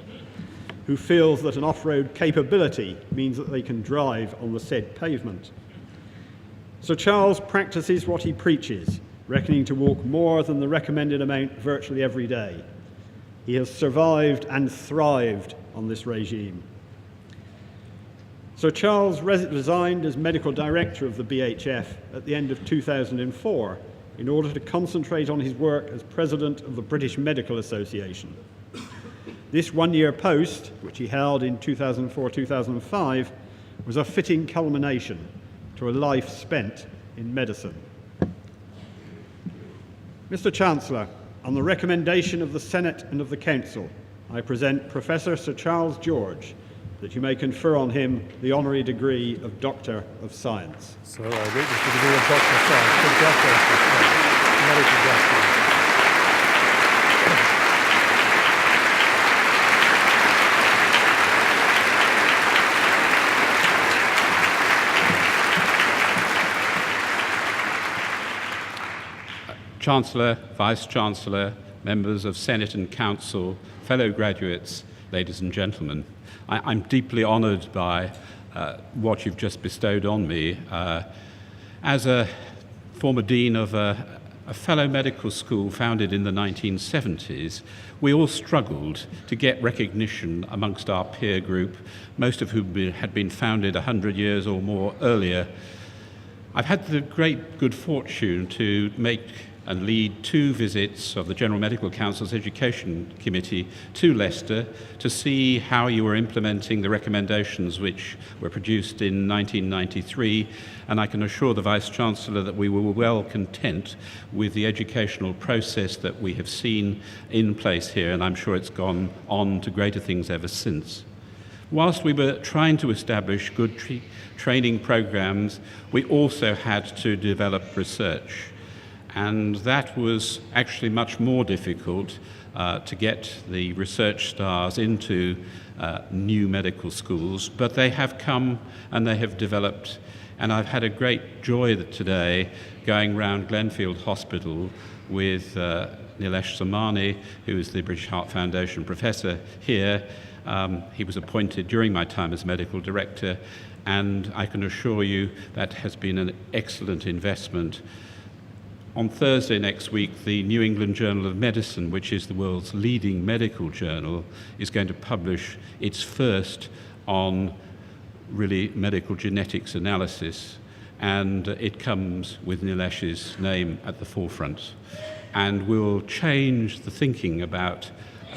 who feels that an off-road capability means that they can drive on the said pavement. Sir Charles practices what he preaches, reckoning to walk more than the recommended amount virtually every day. He has survived and thrived on this regime. Sir Charles resigned as medical director of the BHF at the end of 2004 in order to concentrate on his work as president of the British Medical Association. This one-year post, which he held in 2004-2005, was a fitting culmination to a life spent in medicine. Mr. Chancellor, on the recommendation of the Senate and of the Council, I present Professor Sir Charles George, that you may confer on him the honorary degree of Doctor of Science. So I witness the degree of Doctor of Science. Congratulations. Many congratulations. Chancellor, Vice-Chancellor, members of Senate and Council, fellow graduates, ladies and gentlemen, I'm deeply honoured by what you've just bestowed on me. As a former dean of a fellow medical school founded in the 1970s, we all struggled to get recognition amongst our peer group, most of whom had been founded 100 years or more earlier. I've had the great good fortune to make and lead 2 visits of the General Medical Council's Education Committee to Leicester to see how you were implementing the recommendations which were produced in 1993, and I can assure the Vice-Chancellor that we were well content with the educational process that we have seen in place here, and I'm sure it's gone on to greater things ever since. Whilst we were trying to establish good training programs, we also had to develop research. And that was actually much more difficult to get the research stars into new medical schools, but they have come and they have developed. And I've had a great joy today going round Glenfield Hospital with Nilesh Samani, who is the British Heart Foundation professor here. He was appointed during my time as medical director, and I can assure you that has been an excellent investment. On Thursday next week, the New England Journal of Medicine, which is the world's leading medical journal, is going to publish its first on really medical genetics analysis, and it comes with Nilesh's name at the forefront, and will change the thinking about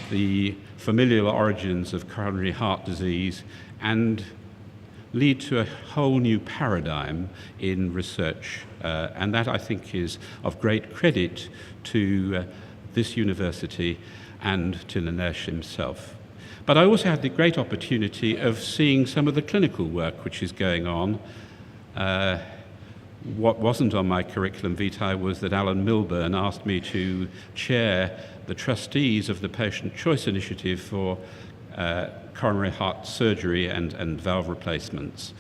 the familial origins of coronary heart disease and lead to a whole new paradigm in research. And that, I think, is of great credit to this university and to Nilesh himself. But I also had the great opportunity of seeing some of the clinical work which is going on. What wasn't on my curriculum vitae was that Alan Milburn asked me to chair the trustees of the Patient Choice Initiative for coronary heart surgery and valve replacements.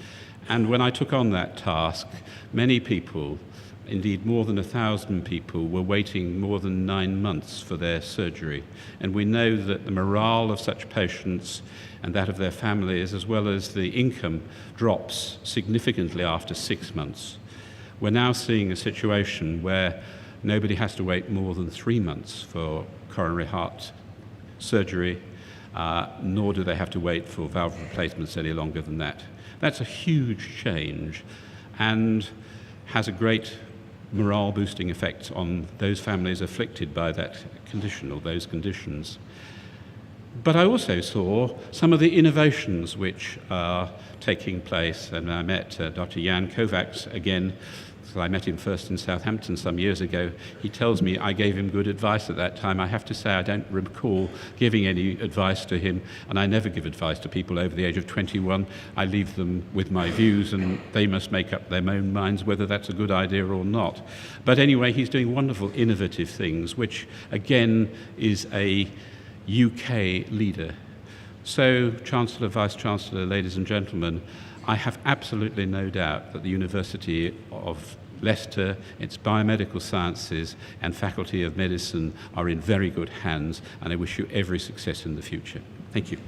And when I took on that task, many people, indeed more than 1,000 people, were waiting more than 9 months for their surgery. And we know that the morale of such patients and that of their families, as well as the income, drops significantly after 6 months. We're now seeing a situation where nobody has to wait more than 3 months for coronary heart surgery, nor do they have to wait for valve replacements any longer than that. That's a huge change and has a great morale-boosting effect on those families afflicted by that condition or those conditions. But I also saw some of the innovations which are taking place, and I met Dr. Jan Kovacs again. So I met him first in Southampton some years ago. He tells me I gave him good advice at that time. I have to say I don't recall giving any advice to him, and I never give advice to people over the age of 21. I leave them with my views, and they must make up their own minds whether that's a good idea or not. But anyway, he's doing wonderful, innovative things, which again is a UK leader. So, Chancellor, Vice-Chancellor, ladies and gentlemen, I have absolutely no doubt that the University of Leicester, its biomedical sciences and Faculty of Medicine are in very good hands, and I wish you every success in the future. Thank you.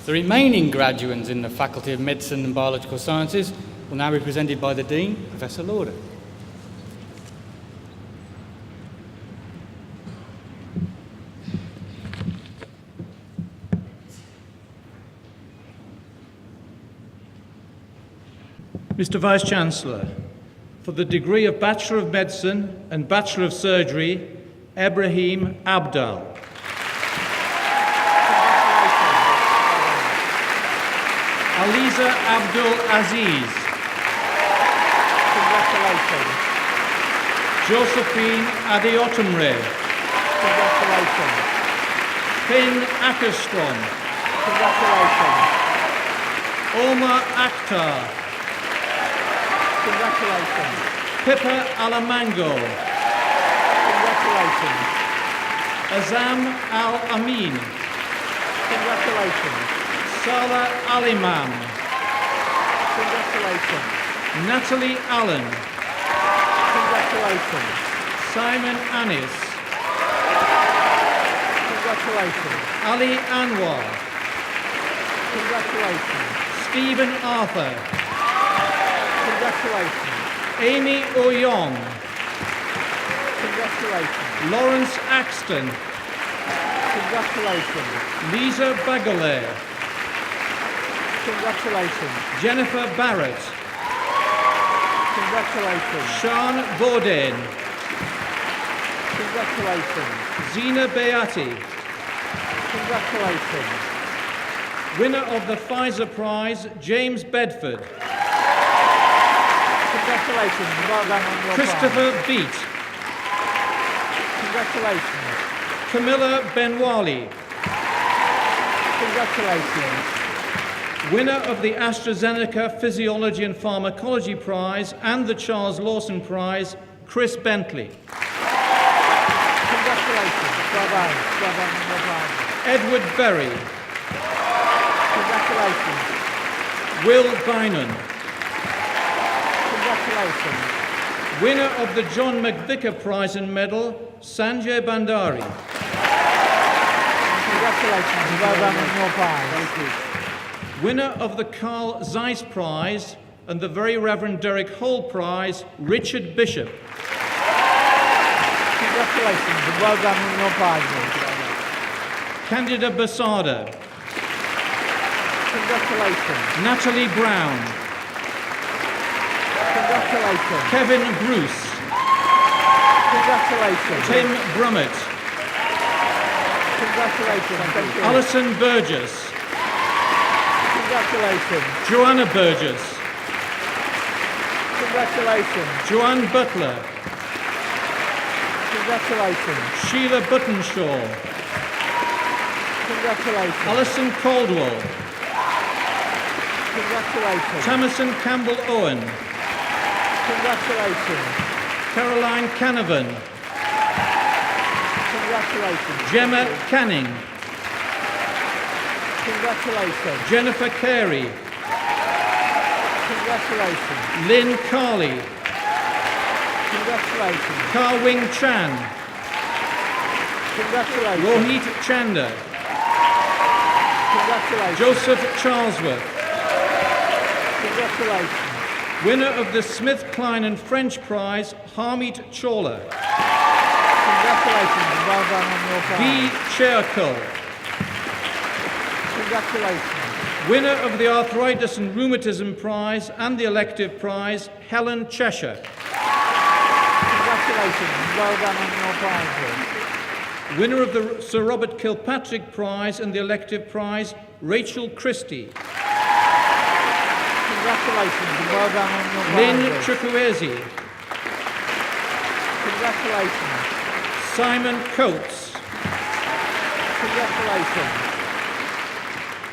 The remaining graduates in the Faculty of Medicine and Biological Sciences will now be presented by the Dean, Professor Lauder. Mr. Vice-Chancellor, for the degree of Bachelor of Medicine and Bachelor of Surgery, Ibrahim Abdal. Aliza Abdul Aziz. Congratulations. Josephine Adeotumre. Congratulations. Finn Ackerstrom. Congratulations. Omar Akhtar. Congratulations. Pippa Alamango. Congratulations. Azam Al-Amin. Congratulations. Salah Alimam. Congratulations. Natalie Allen. Congratulations. Simon Anis. Congratulations. Ali Anwar. Congratulations. Stephen Arthur. Congratulations. Amy Oyong. Congratulations. Lawrence Axton. Congratulations. Lisa Bagale. Congratulations. Jennifer Barrett. Congratulations. Sean Vorden. Congratulations. Zina Beati. Congratulations. Winner of the Pfizer Prize, James Bedford. Congratulations. Well done on your Christopher prize. Beat. Congratulations. Camilla Benwali. Congratulations. Winner of the AstraZeneca Physiology and Pharmacology Prize and the Charles Lawson Prize, Chris Bentley. Congratulations. Well done. Well done on your prize. Edward Berry. Congratulations. Will Bynum. Congratulations. Winner of the John McVicker Prize and Medal, Sanjay Bandari. Congratulations. Well done on your prize. Thank you. Winner of the Carl Zeiss Prize and the Very Reverend Derek Hall Prize, Richard Bishop. Congratulations and well done on your prizes. Candida Basada. Congratulations. Natalie Brown. Congratulations. Kevin Bruce. Congratulations. Tim Brummett. Congratulations. Thank you. Alison Burgess. Congratulations. Joanna Burgess, Congratulations. Joanne Butler, Congratulations. Sheila Buttonshaw, Congratulations. Alison Caldwell, Congratulations. Tamison Campbell Owen, Congratulations. Caroline Canavan, Congratulations. Gemma Canning, Congratulations. Jennifer Carey, Congratulations. Lynn Carley, Congratulations. Ka-Wing Chan, Congratulations. Rohit Chanda, Congratulations. Joseph Charlesworth. Congratulations. Winner of the Smith, Klein and French Prize, Harmeet Chawla. Congratulations and well done on your B. prize. Cherkul. Congratulations. Winner of the Arthritis and Rheumatism Prize and the Elective Prize, Helen Cheshire. Congratulations and well done on your prizes. Winner of the Sir Robert Kilpatrick Prize and the Elective Prize, Rachel Christie. Congratulations and well done on your Lynn prizes. Chukwueze. Congratulations. Simon Coates. Congratulations.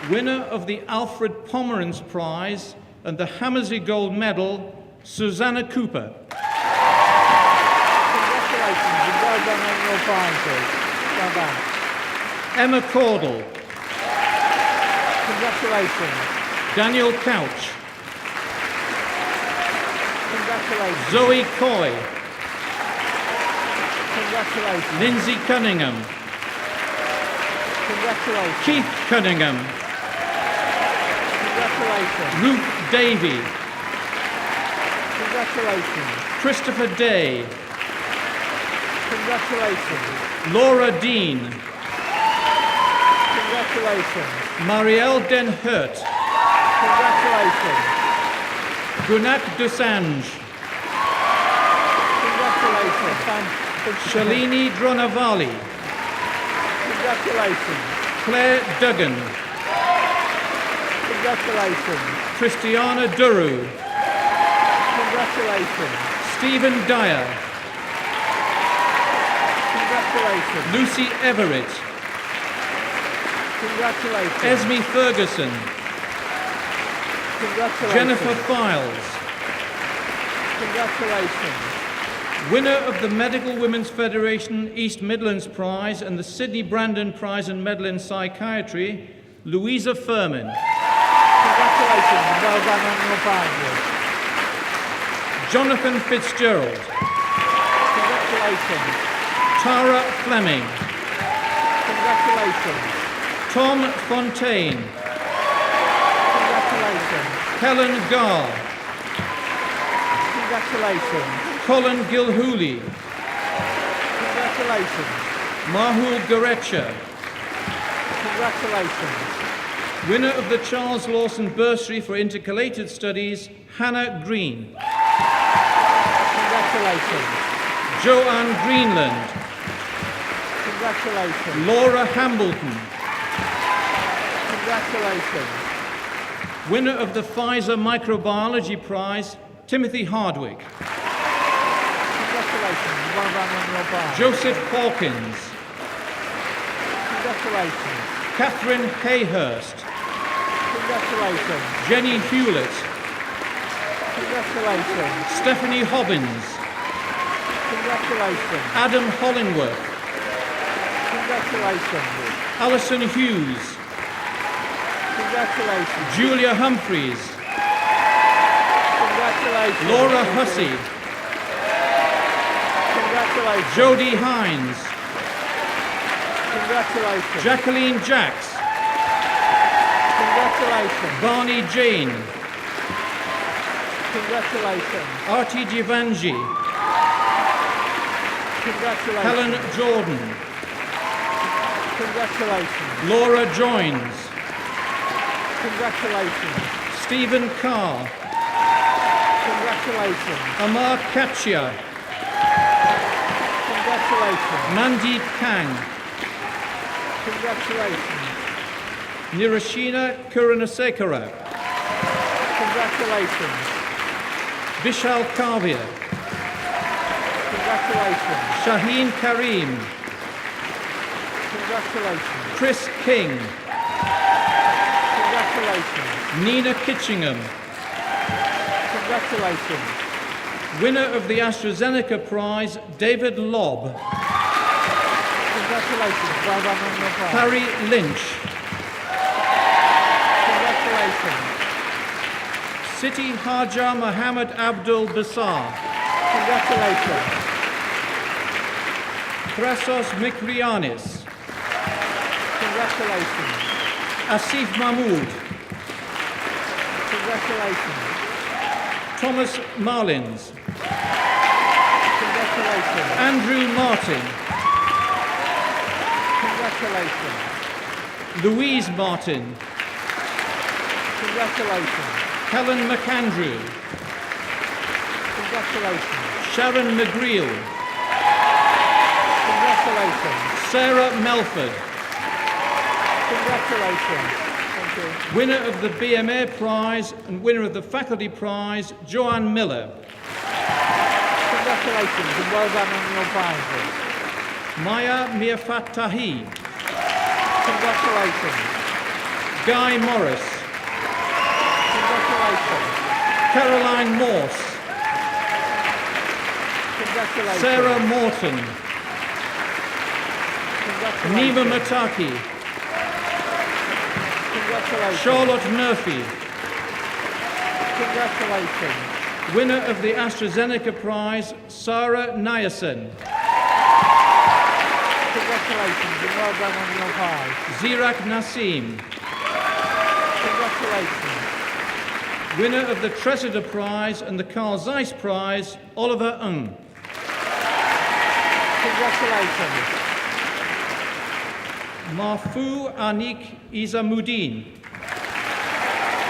Winner of the Alfred Pomeranz Prize and the Hammersley Gold Medal, Susanna Cooper. Congratulations and well done on your prizes. Well done. Emma Caudle. Congratulations. Daniel Couch. Congratulations. Zoe Coy. Congratulations. Lindsay Cunningham. Congratulations. Keith Cunningham. Congratulations. Ruth Davey. Congratulations. Christopher Day. Congratulations. Laura Dean. Congratulations. Marielle Den Hurt. Congratulations. Gunak Dusange. Congratulations. Shalini Dronavali. Congratulations. Claire Duggan. Congratulations. Christiana Duru. Congratulations. Stephen Dyer. Congratulations. Lucy Everett. Congratulations. Esme Ferguson. Congratulations. Jennifer Files. Congratulations. Winner of the Medical Women's Federation East Midlands Prize and the Sydney Brandon Prize and Medal in Psychiatry, Louisa Furman. Congratulations and well done on your prizes. Jonathan Fitzgerald. Congratulations. Tara Fleming. Congratulations. Tom Fontaine. Congratulations. Helen Garr. Congratulations. Colin Gilhooly. Congratulations. Mahul Gorecha. Congratulations. Winner of the Charles Lawson Bursary for Intercalated Studies, Hannah Green. Congratulations. Joanne Greenland. Congratulations. Laura Hambleton. Congratulations. Winner of the Pfizer Microbiology Prize, Timothy Hardwick. Congratulations. Well done on your prize. Joseph Hawkins. Congratulations. Catherine Hayhurst. Congratulations. Jenny Hewlett. Congratulations. Stephanie Hobbins. Congratulations. Adam Hollingworth. Congratulations. Alison Hughes. Congratulations. Julia Humphreys. Congratulations. Laura Hussey. Congratulations. Jodie Hines. Congratulations. Jacqueline Jacks. Congratulations. Barney Jane. Congratulations. Artie Jivanji. Congratulations. Helen Jordan. Congratulations. Laura Joins. Congratulations. Stephen Carr. Congratulations. Amar Kachia. Congratulations. Mandeep Kang. Congratulations. Nirashina Kuranasekara, Congratulations. Vishal Kavya, Congratulations. Shaheen Karim, Congratulations. Chris King, Congratulations. Nina Kitchingham, Congratulations. winner of the AstraZeneca Prize, David Lobb, Congratulations. Well done on your prize. Harry Lynch, Congratulations. Siti Haja Mohammed Abdul Basar, Congratulations. Thrasos Mikrianis, Congratulations. Asif Mahmood, Congratulations. Thomas Marlins, Congratulations. Andrew Martin, Congratulations. Louise Martin, Congratulations. Helen McAndrew, Congratulations. Sharon McGreal, Congratulations. Sarah Melford, Congratulations. Thank you. winner of the BMA Prize and winner of the Faculty Prize, Joanne Miller, Congratulations and well done on your prizes. Maya Mirfatahi, Congratulations. Guy Morris, Congratulations. Caroline Morse, Congratulations. Sarah Morton, Congratulations. Neva Mataki, Congratulations. Charlotte Murphy, Congratulations. winner of the AstraZeneca Prize, Sarah Niasen, Congratulations and well done on your prize. Zirak Nassim, Congratulations. winner of the Tresida Prize and the Carl Zeiss Prize, Oliver Ng, Congratulations. Marfu Anik Izamuddin,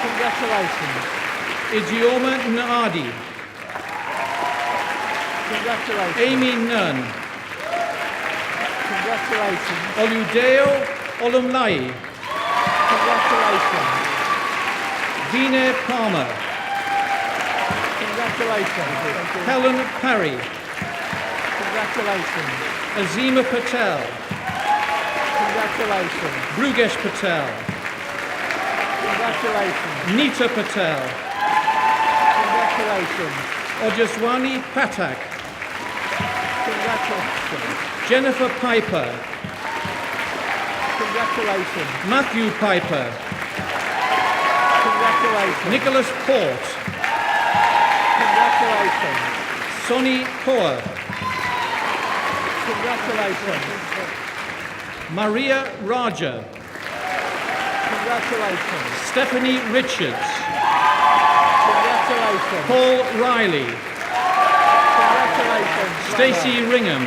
Congratulations. Idioma Naadi, Congratulations. Amy Nunn, Congratulations. Oludeo Olumlai, Congratulations. Vine Palmer, Congratulations. Thank you. Helen Parry, Congratulations. Azima Patel, Congratulations. Brugesh Patel, Congratulations. Nita Patel, Congratulations. Ojaswani Patak, Congratulations. Jennifer Piper, Congratulations. Matthew Piper, Congratulations. Nicholas Port, Congratulations. Sonny Kaur, Congratulations. Maria Raja, Congratulations. Stephanie Richards, Congratulations. Paul Riley, Congratulations. Stacey Ringham,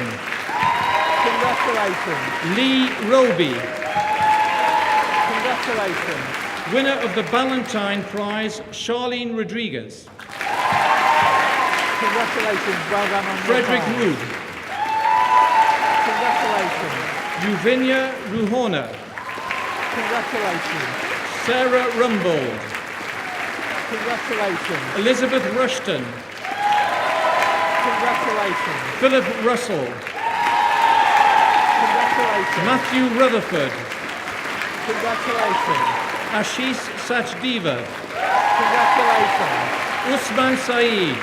Congratulations. Lee Roby, Congratulations. winner of the Ballantyne Prize, Charlene Rodriguez, Congratulations. Well done on your Frederick prize. Rood, Congratulations. Uvinia Ruhona, Congratulations. Sarah Rumbold, Congratulations. Elizabeth Rushton, Congratulations. Philip Russell, Congratulations. Matthew Rutherford, Congratulations. Ashish Sachdeva, Congratulations. Usman Saeed,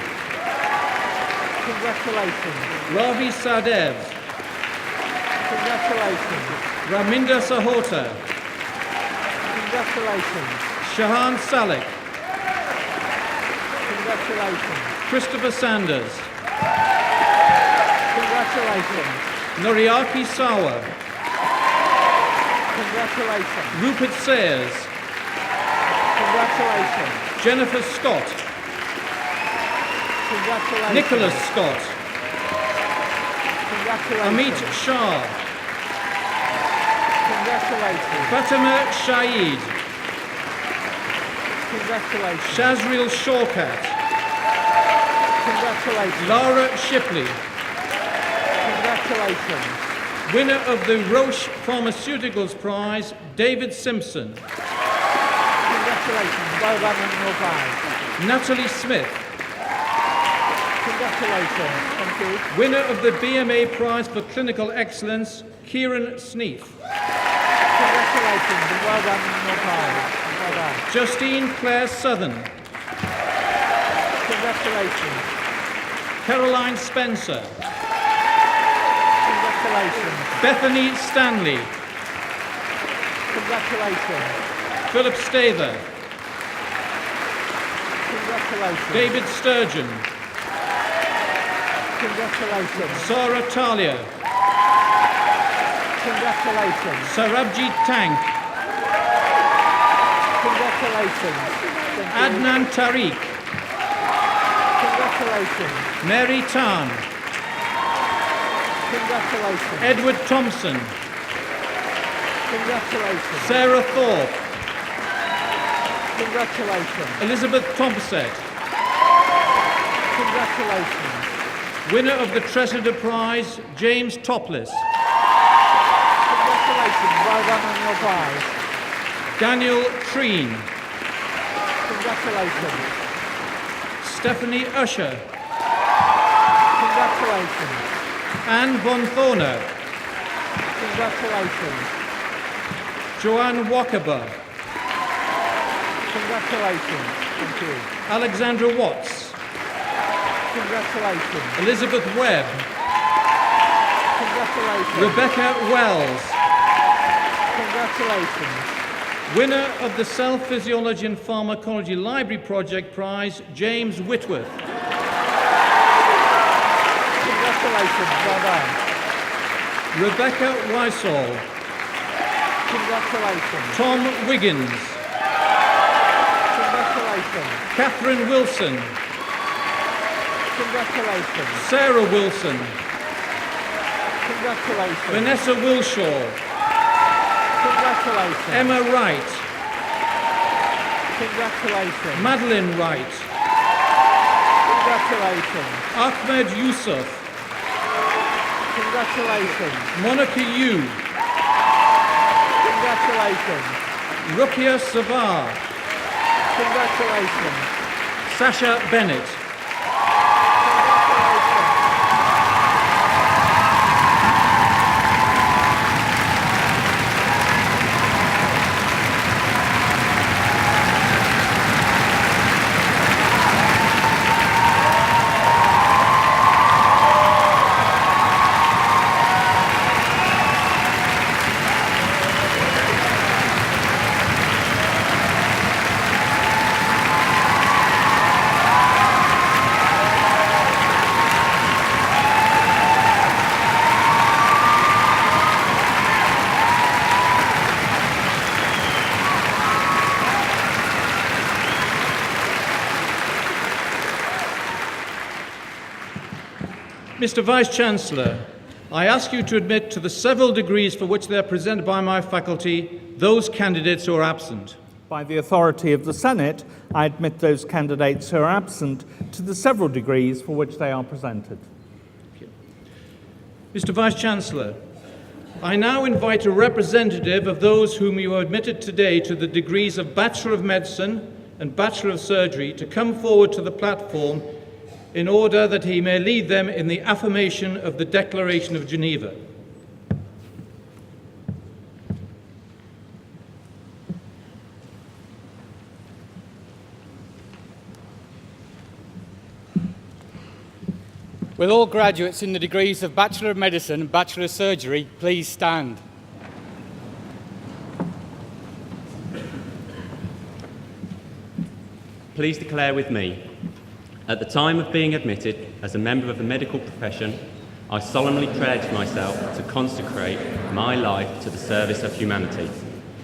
Congratulations. Ravi Sadev, Congratulations. Raminda Sahota, Congratulations. Shahan Salek, Congratulations. Christopher Sanders, Congratulations. Noriaki Sawa, Congratulations. Rupert Sayers, Congratulations. Jennifer Scott, Congratulations. Nicholas Scott, Congratulations. Amit Shah, Congratulations. Fatima Shaid, Congratulations. Shazril Shawkat, Congratulations. Lara Shipley, Congratulations. Winner of the Roche Pharmaceuticals Prize, David Simpson. Congratulations. Well done on your prize. Natalie Smith. Congratulations. Thank you. Winner of the BMA Prize for Clinical Excellence, Kieran Sneath. Congratulations and well done on your prize. Well done. Justine Claire Southern. Congratulations. Caroline Spencer. Congratulations. Bethany Stanley. Congratulations. Philip Stather. Congratulations. David Sturgeon. Congratulations. Sarah Talia. Congratulations. Sarabjit Tank. Congratulations. Thank you. Adnan Tariq. Congratulations. Mary Tan. Congratulations. Edward Thompson. Congratulations. Sarah Thorpe. Congratulations. Elizabeth Thompson. Congratulations. Winner of the Tressida Prize, James Topless. Congratulations. Well done on your prize. Daniel Treen. Congratulations. Stephanie Usher. Congratulations. Anne Von Thorner. Congratulations. Joanne Walkaber. Congratulations. Thank you. Alexandra Watts. Congratulations. Elizabeth Webb. Congratulations. Rebecca Wells. Congratulations. Winner of the Cell Physiology and Pharmacology Library Project Prize, James Whitworth. Congratulations. Well done. Rebecca Weissall. Congratulations. Tom Wiggins. Congratulations. Catherine Wilson. Congratulations. Sarah Wilson. Congratulations. Vanessa Wilshaw. Congratulations. Emma Wright. Congratulations. Madeline Wright. Congratulations. Ahmed Yusuf. Congratulations. Monica Yu. Congratulations. Rukia Savar. Congratulations. Sasha Bennett. Mr. Vice-Chancellor, I ask you to admit to the several degrees for which they are presented by my faculty those candidates who are absent. By the authority of the Senate, I admit those candidates who are absent to the several degrees for which they are presented. Mr. Vice-Chancellor, I now invite a representative of those whom you have admitted today to the degrees of Bachelor of Medicine and Bachelor of Surgery to come forward to the platform in order that he may lead them in the affirmation of the Declaration of Geneva. Will all graduates in the degrees of Bachelor of Medicine and Bachelor of Surgery please stand? Please declare with me. At the time of being admitted as a member of the medical profession, I solemnly pledge myself to consecrate my life to the service of humanity.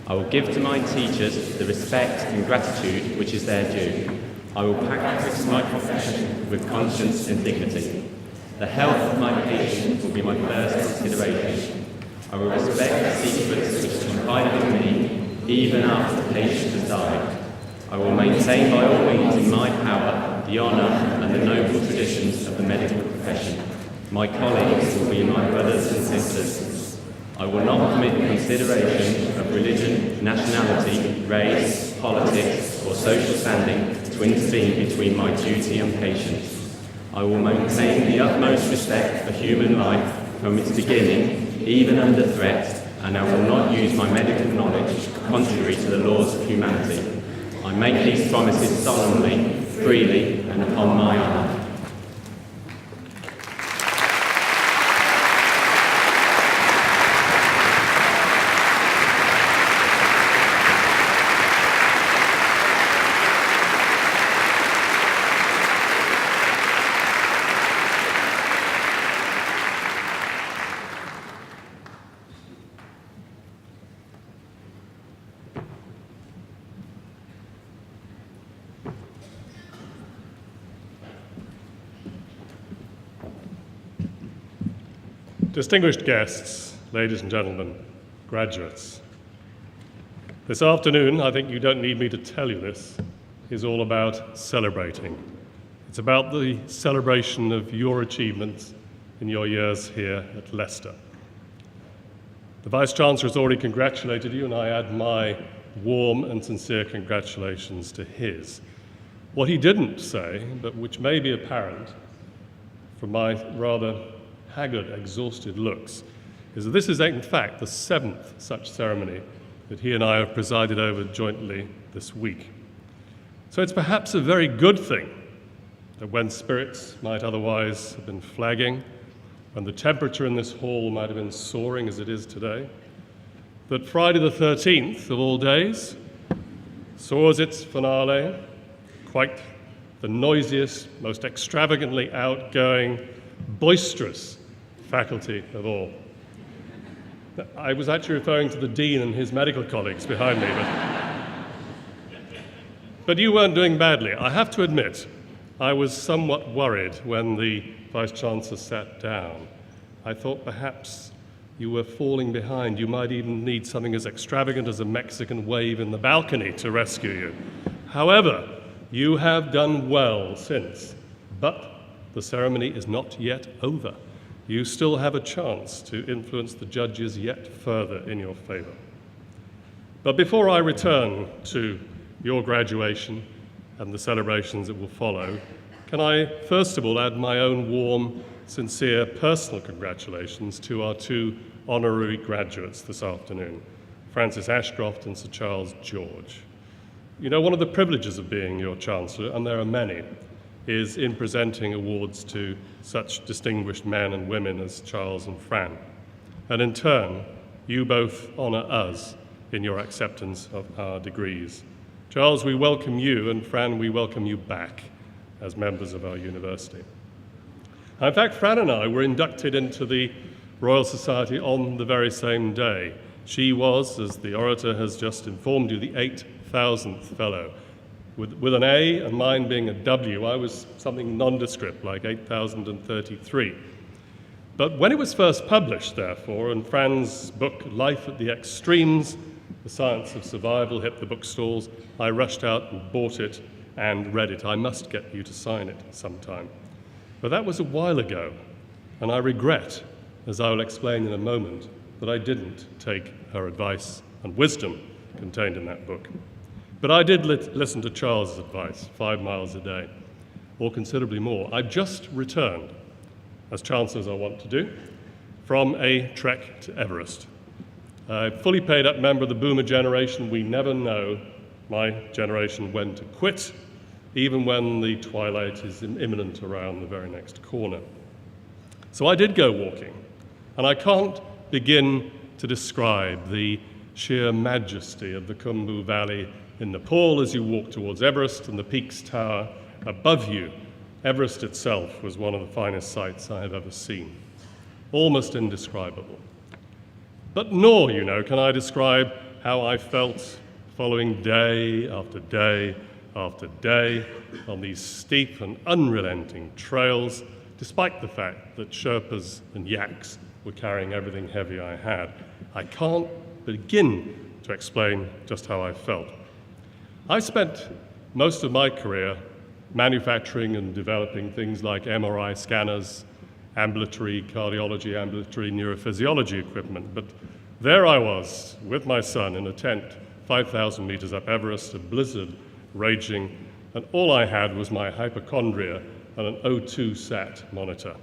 I will give to my teachers the respect and gratitude which is their due. I will practice my profession with conscience and dignity. The health of my patients will be my first consideration. I will respect the secrets which are confided in me, even after the patient has died. I will maintain by all means in my power the honour and the noble traditions of the medical profession. My colleagues will be my brothers and sisters. I will not permit the consideration of religion, nationality, race, politics, or social standing to intervene between my duty and patients. I will maintain the utmost respect for human life from its beginning, even under threat, and I will not use my medical knowledge contrary to the laws of humanity. I make these promises solemnly, freely, and upon my honour. Distinguished guests, ladies and gentlemen, graduates. This afternoon, I think you don't need me to tell you this, is all about celebrating. It's about the celebration of your achievements in your years here at Leicester. The Vice-Chancellor has already congratulated you, and I add my warm and sincere congratulations to his. What he didn't say, but which may be apparent from my rather haggard, exhausted looks, is that this is in fact the 7th such ceremony that he and I have presided over jointly this week. So it's perhaps a very good thing that when spirits might otherwise have been flagging, when the temperature in this hall might have been soaring as it is today, that Friday the 13th of all days saw as its finale quite the noisiest, most extravagantly outgoing, boisterous faculty of all. I was actually referring to the Dean and his medical colleagues behind me, but you weren't doing badly. I have to admit, I was somewhat worried when the Vice-Chancellor sat down. I thought perhaps you were falling behind. You might even need something as extravagant as a Mexican wave in the balcony to rescue you. However, you have done well since, but the ceremony is not yet over. You still have a chance to influence the judges yet further in your favour. But before I return to your graduation and the celebrations that will follow, can I first of all add my own warm, sincere personal congratulations to our 2 honorary graduates this afternoon, Francis Ashcroft and Sir Charles George. You know, one of the privileges of being your Chancellor, and there are many, is in presenting awards to such distinguished men and women as Charles and Fran. And in turn, you both honour us in your acceptance of our degrees. Charles, we welcome you, and Fran, we welcome you back as members of our university. In fact, Fran and I were inducted into the Royal Society on the very same day. She was, as the orator has just informed you, the 8,000th fellow. With an A and mine being a W, I was something nondescript, like 8,033. But when it was first published, therefore, and Fran's book, Life at the Extremes, The Science of Survival, hit the bookstores, I rushed out and bought it and read it. I must get you to sign it sometime. But that was a while ago, and I regret, as I will explain in a moment, that I didn't take her advice and wisdom contained in that book. But I did listen to Charles' advice, 5 miles a day, or considerably more. I've just returned, as chancellors I want to do, from a trek to Everest. A fully paid up member of the boomer generation, we never know, my generation, when to quit, even when the twilight is imminent around the very next corner. So I did go walking, and I can't begin to describe the sheer majesty of the Khumbu Valley in Nepal as you walk towards Everest and the peaks tower above you. Everest itself was one of the finest sights I have ever seen, almost indescribable. But nor, you know, can I describe how I felt following day after day after day on these steep and unrelenting trails, despite the fact that Sherpas and yaks were carrying everything heavy I had. I can't begin to explain just how I felt. I spent most of my career manufacturing and developing things like MRI scanners ambulatory cardiology, ambulatory neurophysiology equipment. But there I was with my son in a tent 5,000 meters up Everest, a blizzard raging, and all I had was my hypochondria and an O2 sat monitor.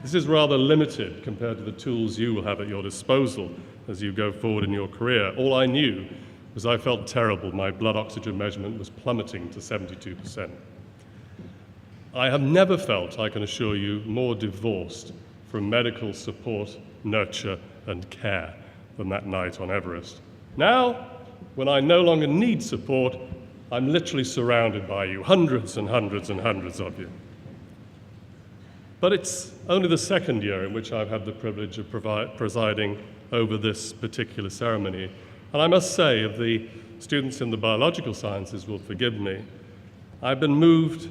This is rather limited compared to the tools you will have at your disposal as you go forward in your career. All I knew was I felt terrible. My blood oxygen measurement was plummeting to 72%. I have never felt, I can assure you, more divorced from medical support, nurture, and care than that night on Everest. Now, when I no longer need support, I'm literally surrounded by you, hundreds and hundreds and hundreds of you. But it's only the second year in which I've had the privilege of presiding over this particular ceremony. And I must say, if the students in the biological sciences will forgive me, I've been moved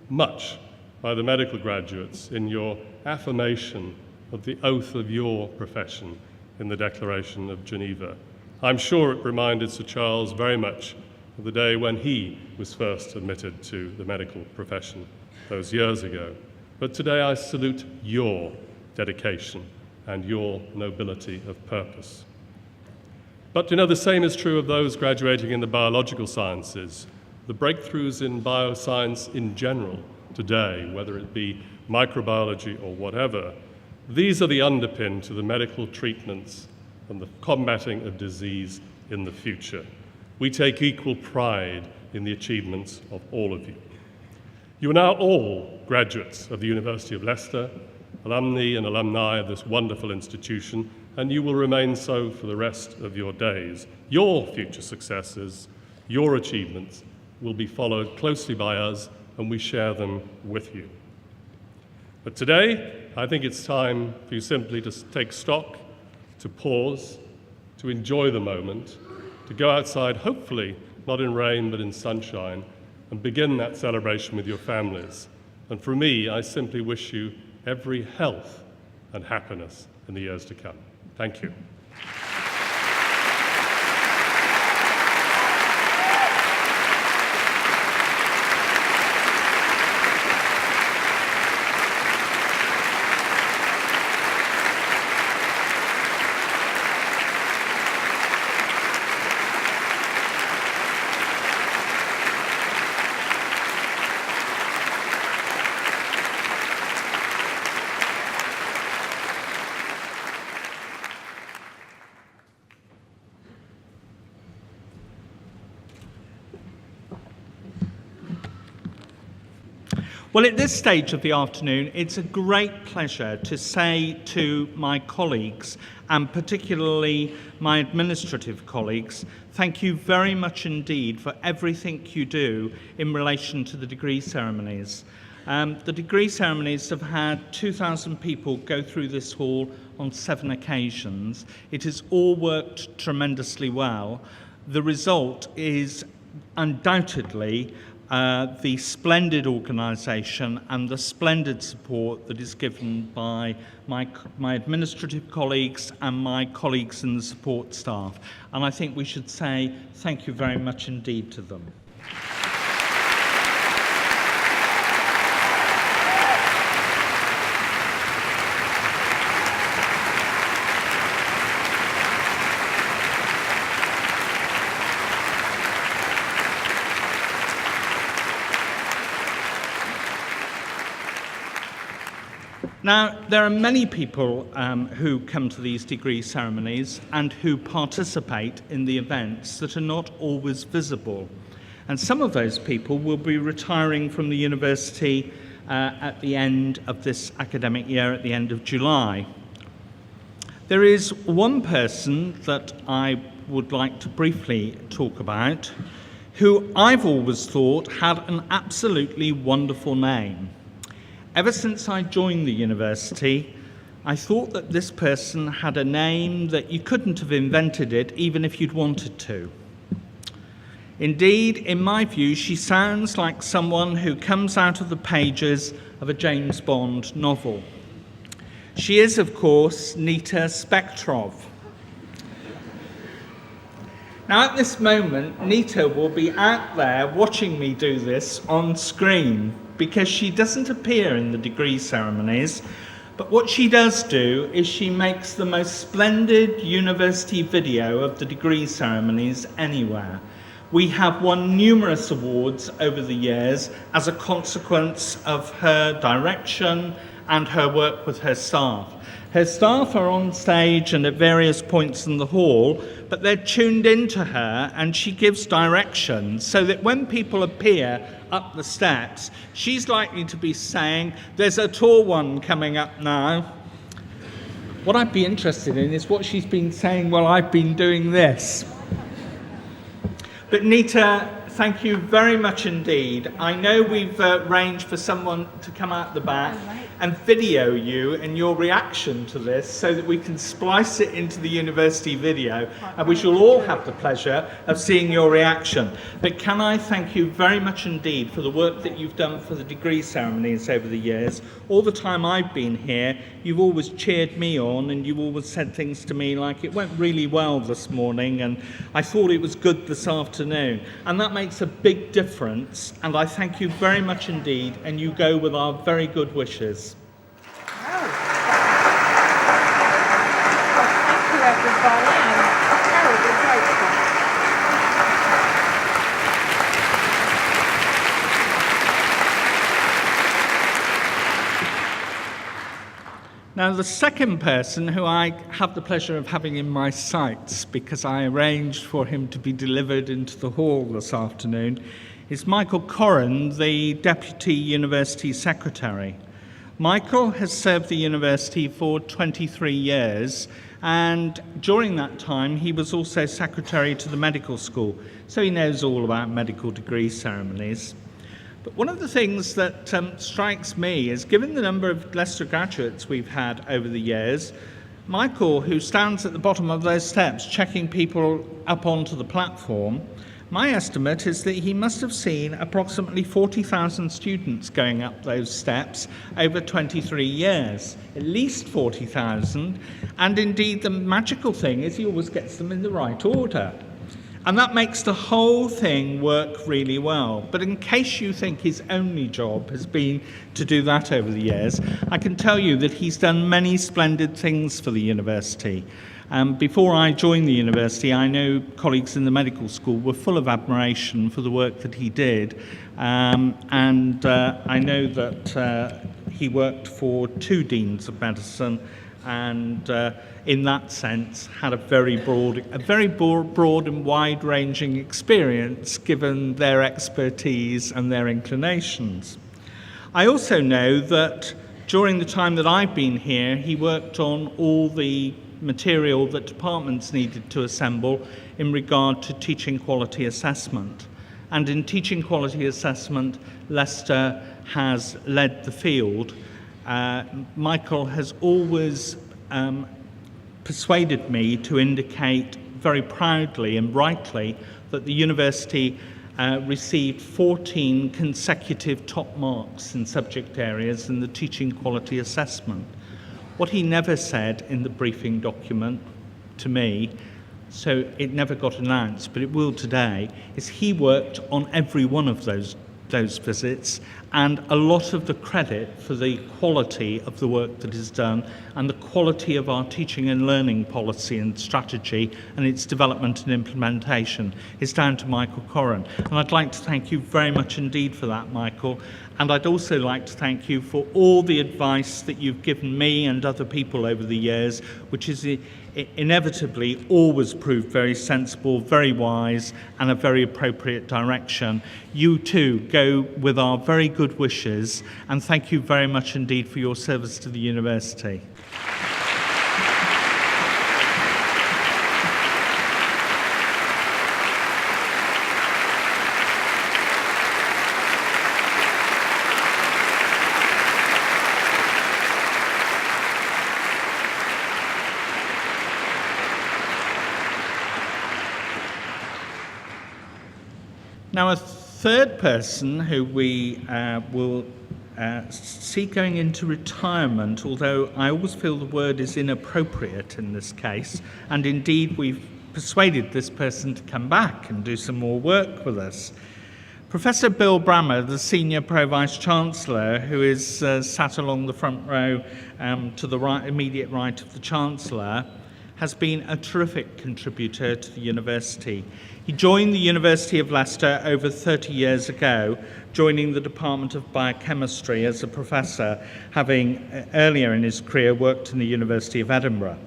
much by the medical graduates in your affirmation of the oath of your profession in the Declaration of Geneva. I'm sure it reminded Sir Charles very much of the day when he was first admitted to the medical profession those years ago. But today I salute your dedication and your nobility of purpose. But you know, the same is true of those graduating in the biological sciences. The breakthroughs in bioscience in general today, whether it be microbiology or whatever, these are the underpin to the medical treatments and the combating of disease in the future. We take equal pride in the achievements of all of you. You are now all graduates of the University of Leicester, alumni and alumni of this wonderful institution, and you will remain so for the rest of your days. Your future successes, your achievements, will be followed closely by us, and we share them with you. But today, I think it's time for you simply to take stock, to pause, to enjoy the moment, to go outside, hopefully not in rain but in sunshine, and begin that celebration with your families. And for me, I simply wish you every health and happiness in the years to come. Thank you. Well, at this stage of the afternoon, it's a great pleasure to say to my colleagues, and particularly my administrative colleagues, thank you very much indeed for everything you do in relation to the degree ceremonies. The degree ceremonies have had 2,000 people go through this hall on 7 occasions. It has all worked tremendously well. The result is undoubtedly the splendid organisation and the splendid support that is given by my administrative colleagues and my colleagues in the support staff. And I think we should say thank you very much indeed to them. Now, there are many people who come to these degree ceremonies and who participate in the events that are not always visible. And some of those people will be retiring from the university at the end of this academic year, at the end of July. There is one person that I would like to briefly talk about, who I've always thought had an absolutely wonderful name. Ever since I joined the university, I thought that this person had a name that you couldn't have invented it even if you'd wanted to. Indeed, in my view, she sounds like someone who comes out of the pages of a James Bond novel. She is, of course, Nita Spektrov. Now, at this moment, Nita will be out there watching me do this on screen, because she doesn't appear in the degree ceremonies, But what she does do is she makes the most splendid university video of the degree ceremonies anywhere. We have won numerous awards over the years as a consequence of her direction and her work with her staff. Her staff are on stage and at various points in the hall, but they're tuned into her, and she gives direction so that when people appear up the steps, she's likely to be saying, "There's a tall one coming up now." What I'd be interested in is what she's been saying while I've been doing this. But Nita, thank you very much indeed. I know we've arranged for someone to come out the back and video you and your reaction to this so that we can splice it into the university video, and we shall all have the pleasure of seeing your reaction. But can I thank you very much indeed for the work that you've done for the degree ceremonies over the years. All the time I've been here, you've always cheered me on, and you've always said things to me like, "It went really well this morning, and I thought it was good this afternoon." And that makes a big difference, and I thank you very much indeed, and you go with our very good wishes. Thank you, everybody. I'm terribly grateful. Now, the second person who I have the pleasure of having in my sights, because I arranged for him to be delivered into the hall this afternoon, is Michael Corrin, the Deputy University Secretary. Michael has served the university for 23 years, and during that time he was also secretary to the medical school, so he knows all about medical degree ceremonies. But one of the things that strikes me is, given the number of Leicester graduates we've had over the years, Michael, who stands at the bottom of those steps checking people up onto the platform, my estimate is that he must have seen approximately 40,000 students going up those steps over 23 years, at least 40,000, and indeed the magical thing is he always gets them in the right order. And that makes the whole thing work really well. But in case you think his only job has been to do that over the years, I can tell you that he's done many splendid things for the university. Before I joined the university, I know colleagues in the medical school were full of admiration for the work that he did. I know that he worked for 2 deans of medicine, and in that sense had a very broad and wide-ranging experience given their expertise and their inclinations. I also know that during the time that I've been here, he worked on all the material that departments needed to assemble in regard to teaching quality assessment. And in teaching quality assessment, Leicester has led the field. Michael has always persuaded me to indicate very proudly and rightly that the university received 14 consecutive top marks in subject areas in the teaching quality assessment. What he never said in the briefing document to me, so it never got announced, but it will today, is he worked on every one of those visits, and a lot of the credit for the quality of the work that is done and the quality of our teaching and learning policy and strategy and its development and implementation is down to Michael Corrin. And I'd like to thank you very much indeed for that, Michael. And I'd also like to thank you for all the advice that you've given me and other people over the years, which is inevitably always proved very sensible, very wise, and a very appropriate direction. You too go with our very good wishes, and thank you very much indeed for your service to the university. Now, a third person who we will see going into retirement, although I always feel the word is inappropriate in this case, and indeed we've persuaded this person to come back and do some more work with us. Professor Bill Brammer, the Senior Pro-Vice-Chancellor, who is sat along the front row to the right, immediate right of the Chancellor, has been a terrific contributor to the university. He joined the University of Leicester over 30 years ago, joining the Department of Biochemistry as a professor, having earlier in his career worked in the University of Edinburgh.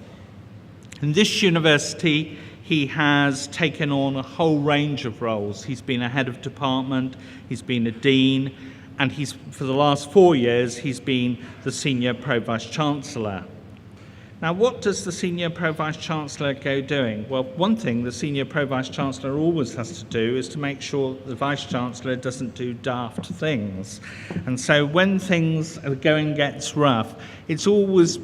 In this university, he has taken on a whole range of roles. He's been a head of department, he's been a dean, and for the last 4 years, he's been the Senior Pro-Vice-Chancellor. Now, what does the Senior Pro-Vice-Chancellor go doing? Well, one thing the Senior Pro-Vice-Chancellor always has to do is to make sure the Vice-Chancellor doesn't do daft things. And so when things are going gets rough, it's always a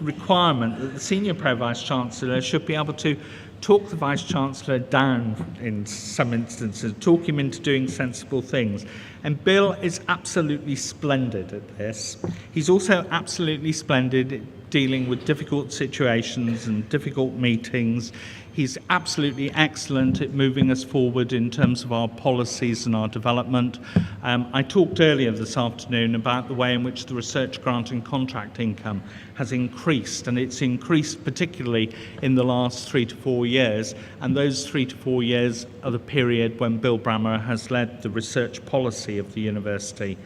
requirement that the Senior Pro-Vice-Chancellor should be able to talk the Vice-Chancellor down in some instances, talk him into doing sensible things. And Bill is absolutely splendid at this. He's also absolutely splendid at dealing with difficult situations and difficult meetings. He's absolutely excellent at moving us forward in terms of our policies and our development. I talked earlier this afternoon about the way in which the research grant and contract income has increased, and it's increased particularly in the last 3 to 4 years, and those 3 to 4 years are the period when Bill Brammer has led the research policy of the university.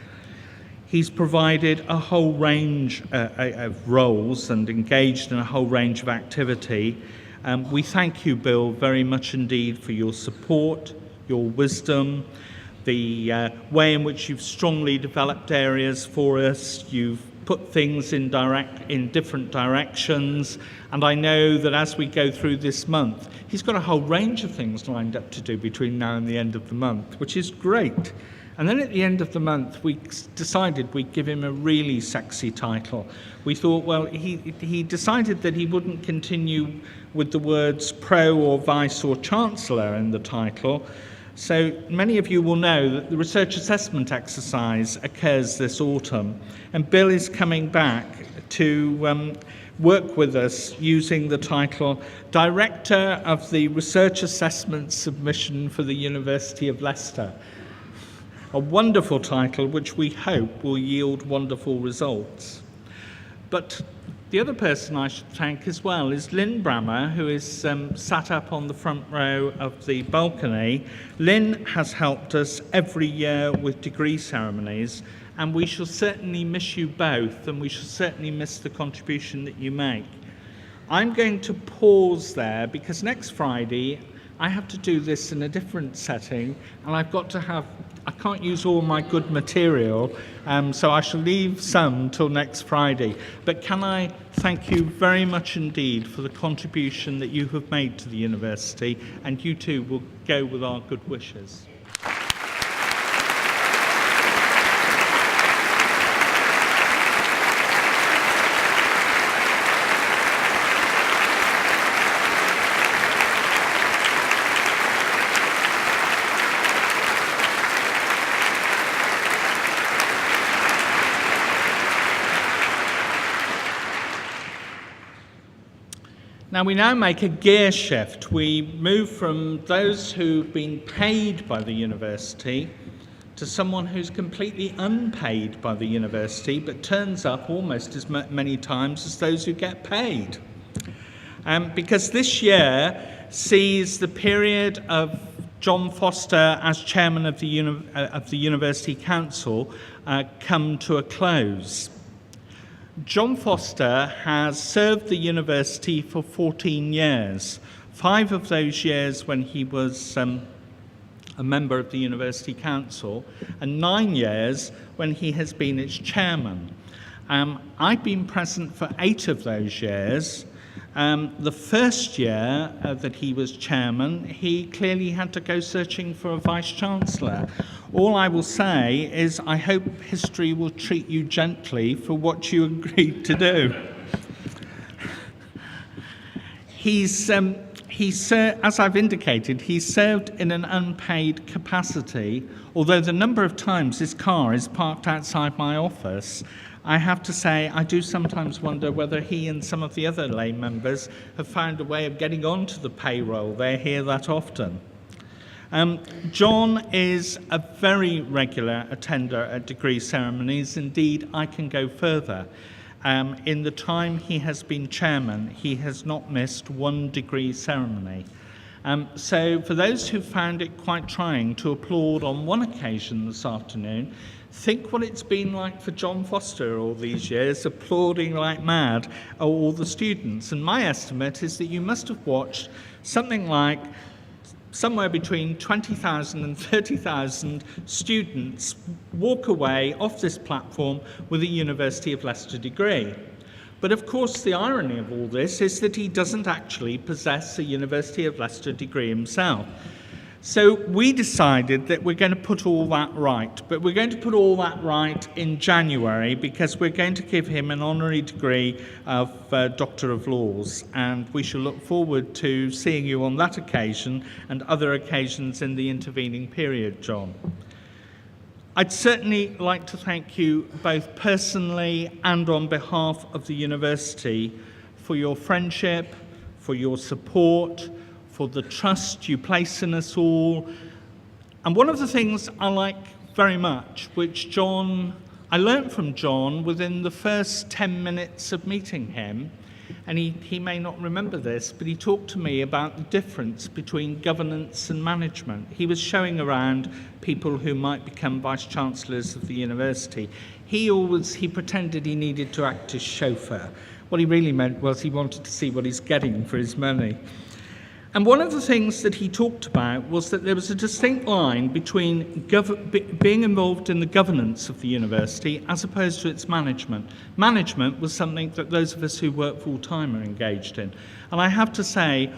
He's provided a whole range of roles and engaged in a whole range of activity. We thank you, Bill, very much indeed for your support, your wisdom, the way in which you've strongly developed areas for us. You've put things in different directions, and I know that as we go through this month, he's got a whole range of things lined up to do between now and the end of the month, which is great. And then at the end of the month, we decided we'd give him a really sexy title. We thought, well, he decided that he wouldn't continue with the words Pro or Vice or Chancellor in the title. So many of you will know that the research assessment exercise occurs this autumn, and Bill is coming back to work with us using the title Director of the Research Assessment Submission for the University of Leicester. A wonderful title which we hope will yield wonderful results. But the other person I should thank as well is Lynn Brammer, who is sat up on the front row of the balcony. Lynn has helped us every year with degree ceremonies, and we shall certainly miss you both, and we shall certainly miss the contribution that you make. I'm going to pause there because next Friday I have to do this in a different setting, and I can't use all my good material, so I shall leave some till next Friday. But can I thank you very much indeed for the contribution that you have made to the university, and you too will go with our good wishes. Now we make a gear shift. We move from those who've been paid by the university to someone who's completely unpaid by the university but turns up almost as many times as those who get paid. Because this year sees the period of John Foster as chairman of the University Council come to a close. John Foster has served the university for 14 years, 5 of those years when he was a member of the University Council, and 9 years when he has been its chairman. I've been present for 8 of those years. The first year that he was chairman, he clearly had to go searching for a vice-chancellor. All I will say is I hope history will treat you gently for what you agreed to do. As I've indicated, he's served in an unpaid capacity, although the number of times his car is parked outside my office, I have to say I do sometimes wonder whether he and some of the other lay members have found a way of getting onto the payroll. They're here that often. John is a very regular attender at degree ceremonies. Indeed, I can go further. In the time he has been chairman, he has not missed one degree ceremony. So for those who found it quite trying to applaud on one occasion this afternoon, think what it's been like for John Foster all these years, applauding like mad at all the students. And my estimate is that you must have watched something like somewhere between 20,000 and 30,000 students walk away off this platform with a University of Leicester degree. But of course, the irony of all this is that he doesn't actually possess a University of Leicester degree himself. So we decided that we're going to put all that right, but we're going to put all that right in January because we're going to give him an honorary degree of Doctor of Laws, and we shall look forward to seeing you on that occasion and other occasions in the intervening period, John. I'd certainly like to thank you both personally and on behalf of the university for your friendship, for your support, for the trust you place in us all. And one of the things I like very much, which I learnt from John within the first 10 minutes of meeting him, and he may not remember this, but he talked to me about the difference between governance and management. He was showing around people who might become vice-chancellors of the university. He pretended he needed to act as chauffeur. What he really meant was he wanted to see what he's getting for his money. And one of the things that he talked about was that there was a distinct line between being involved in the governance of the university as opposed to its management. Management was something that those of us who work full-time are engaged in. And I have to say,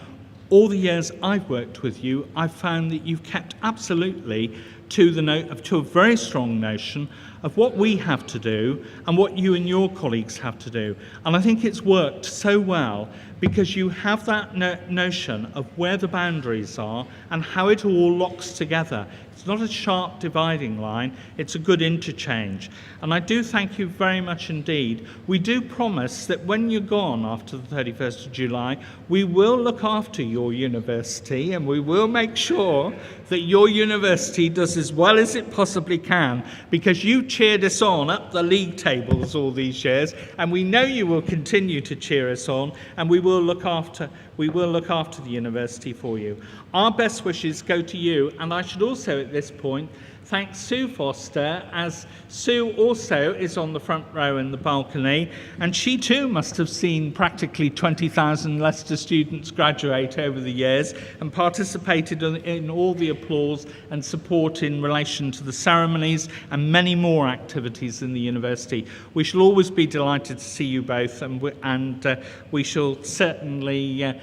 all the years I've worked with you, I've found that you've kept absolutely to a very strong notion of what we have to do and what you and your colleagues have to do. And I think it's worked so well because you have that notion of where the boundaries are and how it all locks together. It's not a sharp dividing line, it's a good interchange. And I do thank you very much indeed. We do promise that when you're gone after the 31st of July, we will look after your university and we will make sure that your university does as well as it possibly can, because you cheered us on up the league tables all these years, and we know you will continue to cheer us on, and we will look after the university for you. Our best wishes go to you, and I should also at this point thank Sue Foster, as Sue also is on the front row in the balcony, and she too must have seen practically 20,000 Leicester students graduate over the years and participated in all the applause and support in relation to the ceremonies and many more activities in the university. We shall always be delighted to see you both, and we shall certainly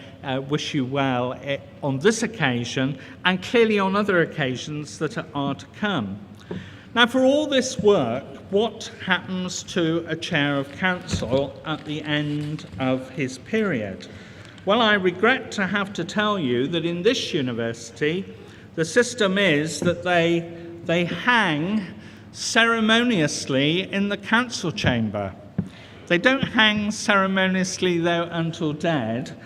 wish you well on this occasion and clearly on other occasions that are to come. Now, for all this work, what happens to a chair of council at the end of his period? Well, I regret to have to tell you that in this university, the system is that they hang ceremoniously in the council chamber. They don't hang ceremoniously, though, until dead.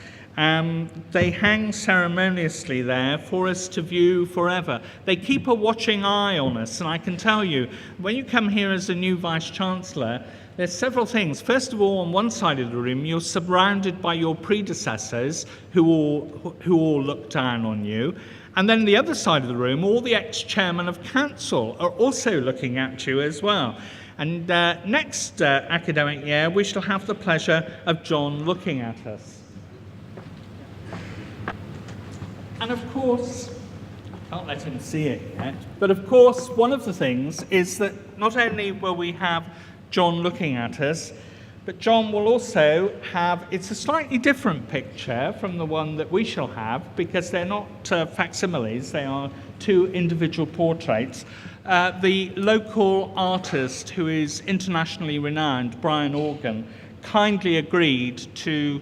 They hang ceremoniously there for us to view forever. They keep a watching eye on us, and I can tell you, when you come here as a new Vice-Chancellor, there's several things. First of all, on one side of the room, you're surrounded by your predecessors who all look down on you. And then the other side of the room, all the ex-chairmen of council are also looking at you as well. And next academic year, we shall have the pleasure of John looking at us. And of course, I can't let him see it yet, but of course, one of the things is that not only will we have John looking at us, but John will also have, it's a slightly different picture from the one that we shall have, because they're not facsimiles, they are two individual portraits. The local artist, who is internationally renowned, Brian Organ, kindly agreed to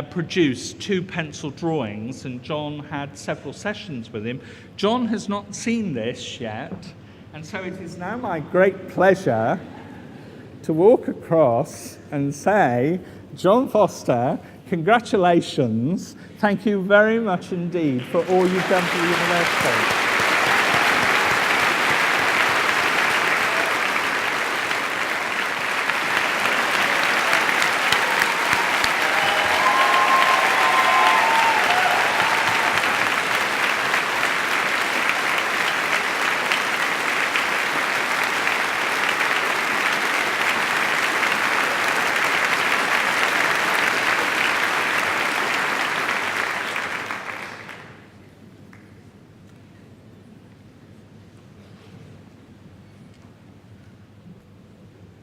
produce two pencil drawings, and John had several sessions with him. John has not seen this yet, and so it is now my great pleasure to walk across and say, John Foster, congratulations. Thank you very much indeed for all you've done for the university.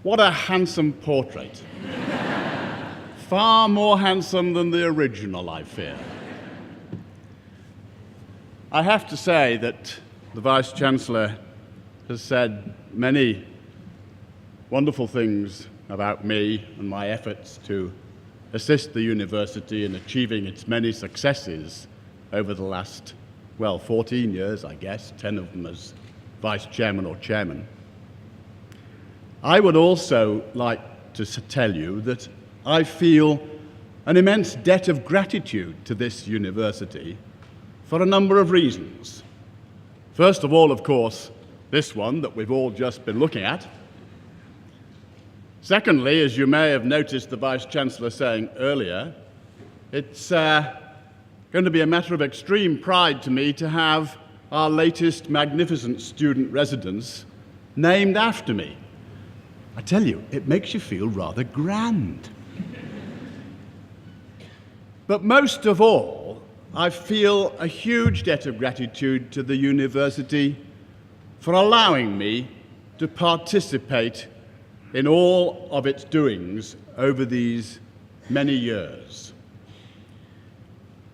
What a handsome portrait. Far more handsome than the original, I fear. I have to say that the Vice-Chancellor has said many wonderful things about me and my efforts to assist the university in achieving its many successes over the last, 14 years, I guess, 10 of them as Vice-Chairman or Chairman. I would also like to tell you that I feel an immense debt of gratitude to this university for a number of reasons. First of all, of course, this one that we've all just been looking at. Secondly, as you may have noticed the Vice-Chancellor saying earlier, it's going to be a matter of extreme pride to me to have our latest magnificent student residence named after me. I tell you, it makes you feel rather grand. But most of all, I feel a huge debt of gratitude to the university for allowing me to participate in all of its doings over these many years.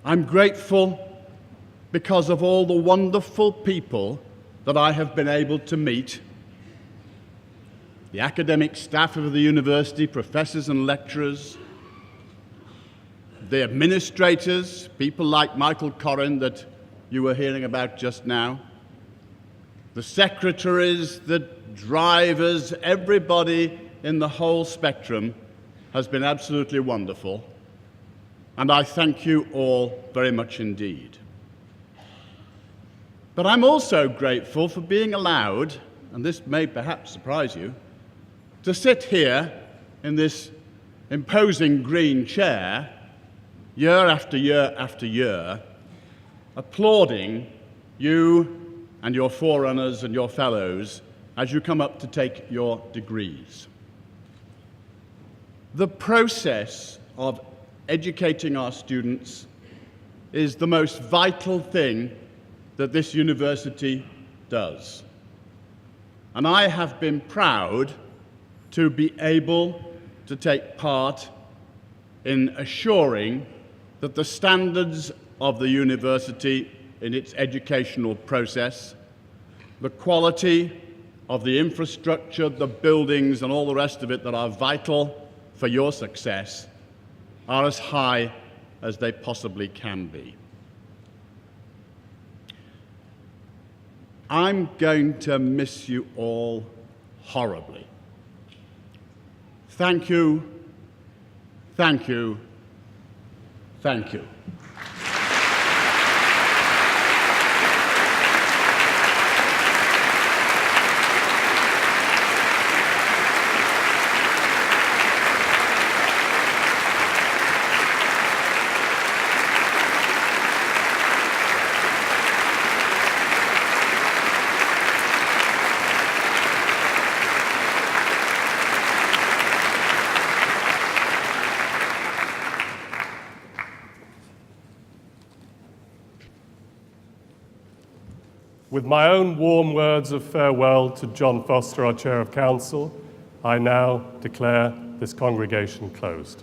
I'm grateful because of all the wonderful people that I have been able to meet. The academic staff of the university, professors and lecturers, the administrators, people like Michael Corrin that you were hearing about just now, the secretaries, the drivers, everybody in the whole spectrum has been absolutely wonderful. And I thank you all very much indeed. But I'm also grateful for being allowed, and this may perhaps surprise you, to sit here in this imposing green chair year after year after year, applauding you and your forerunners and your fellows as you come up to take your degrees. The process of educating our students is the most vital thing that this university does. And I have been proud to be able to take part in assuring that the standards of the university in its educational process, the quality of the infrastructure, the buildings, and all the rest of it that are vital for your success are as high as they possibly can be. I'm going to miss you all horribly. Thank you, thank you, thank you. With my own warm words of farewell to John Foster, our Chair of Council, I now declare this congregation closed.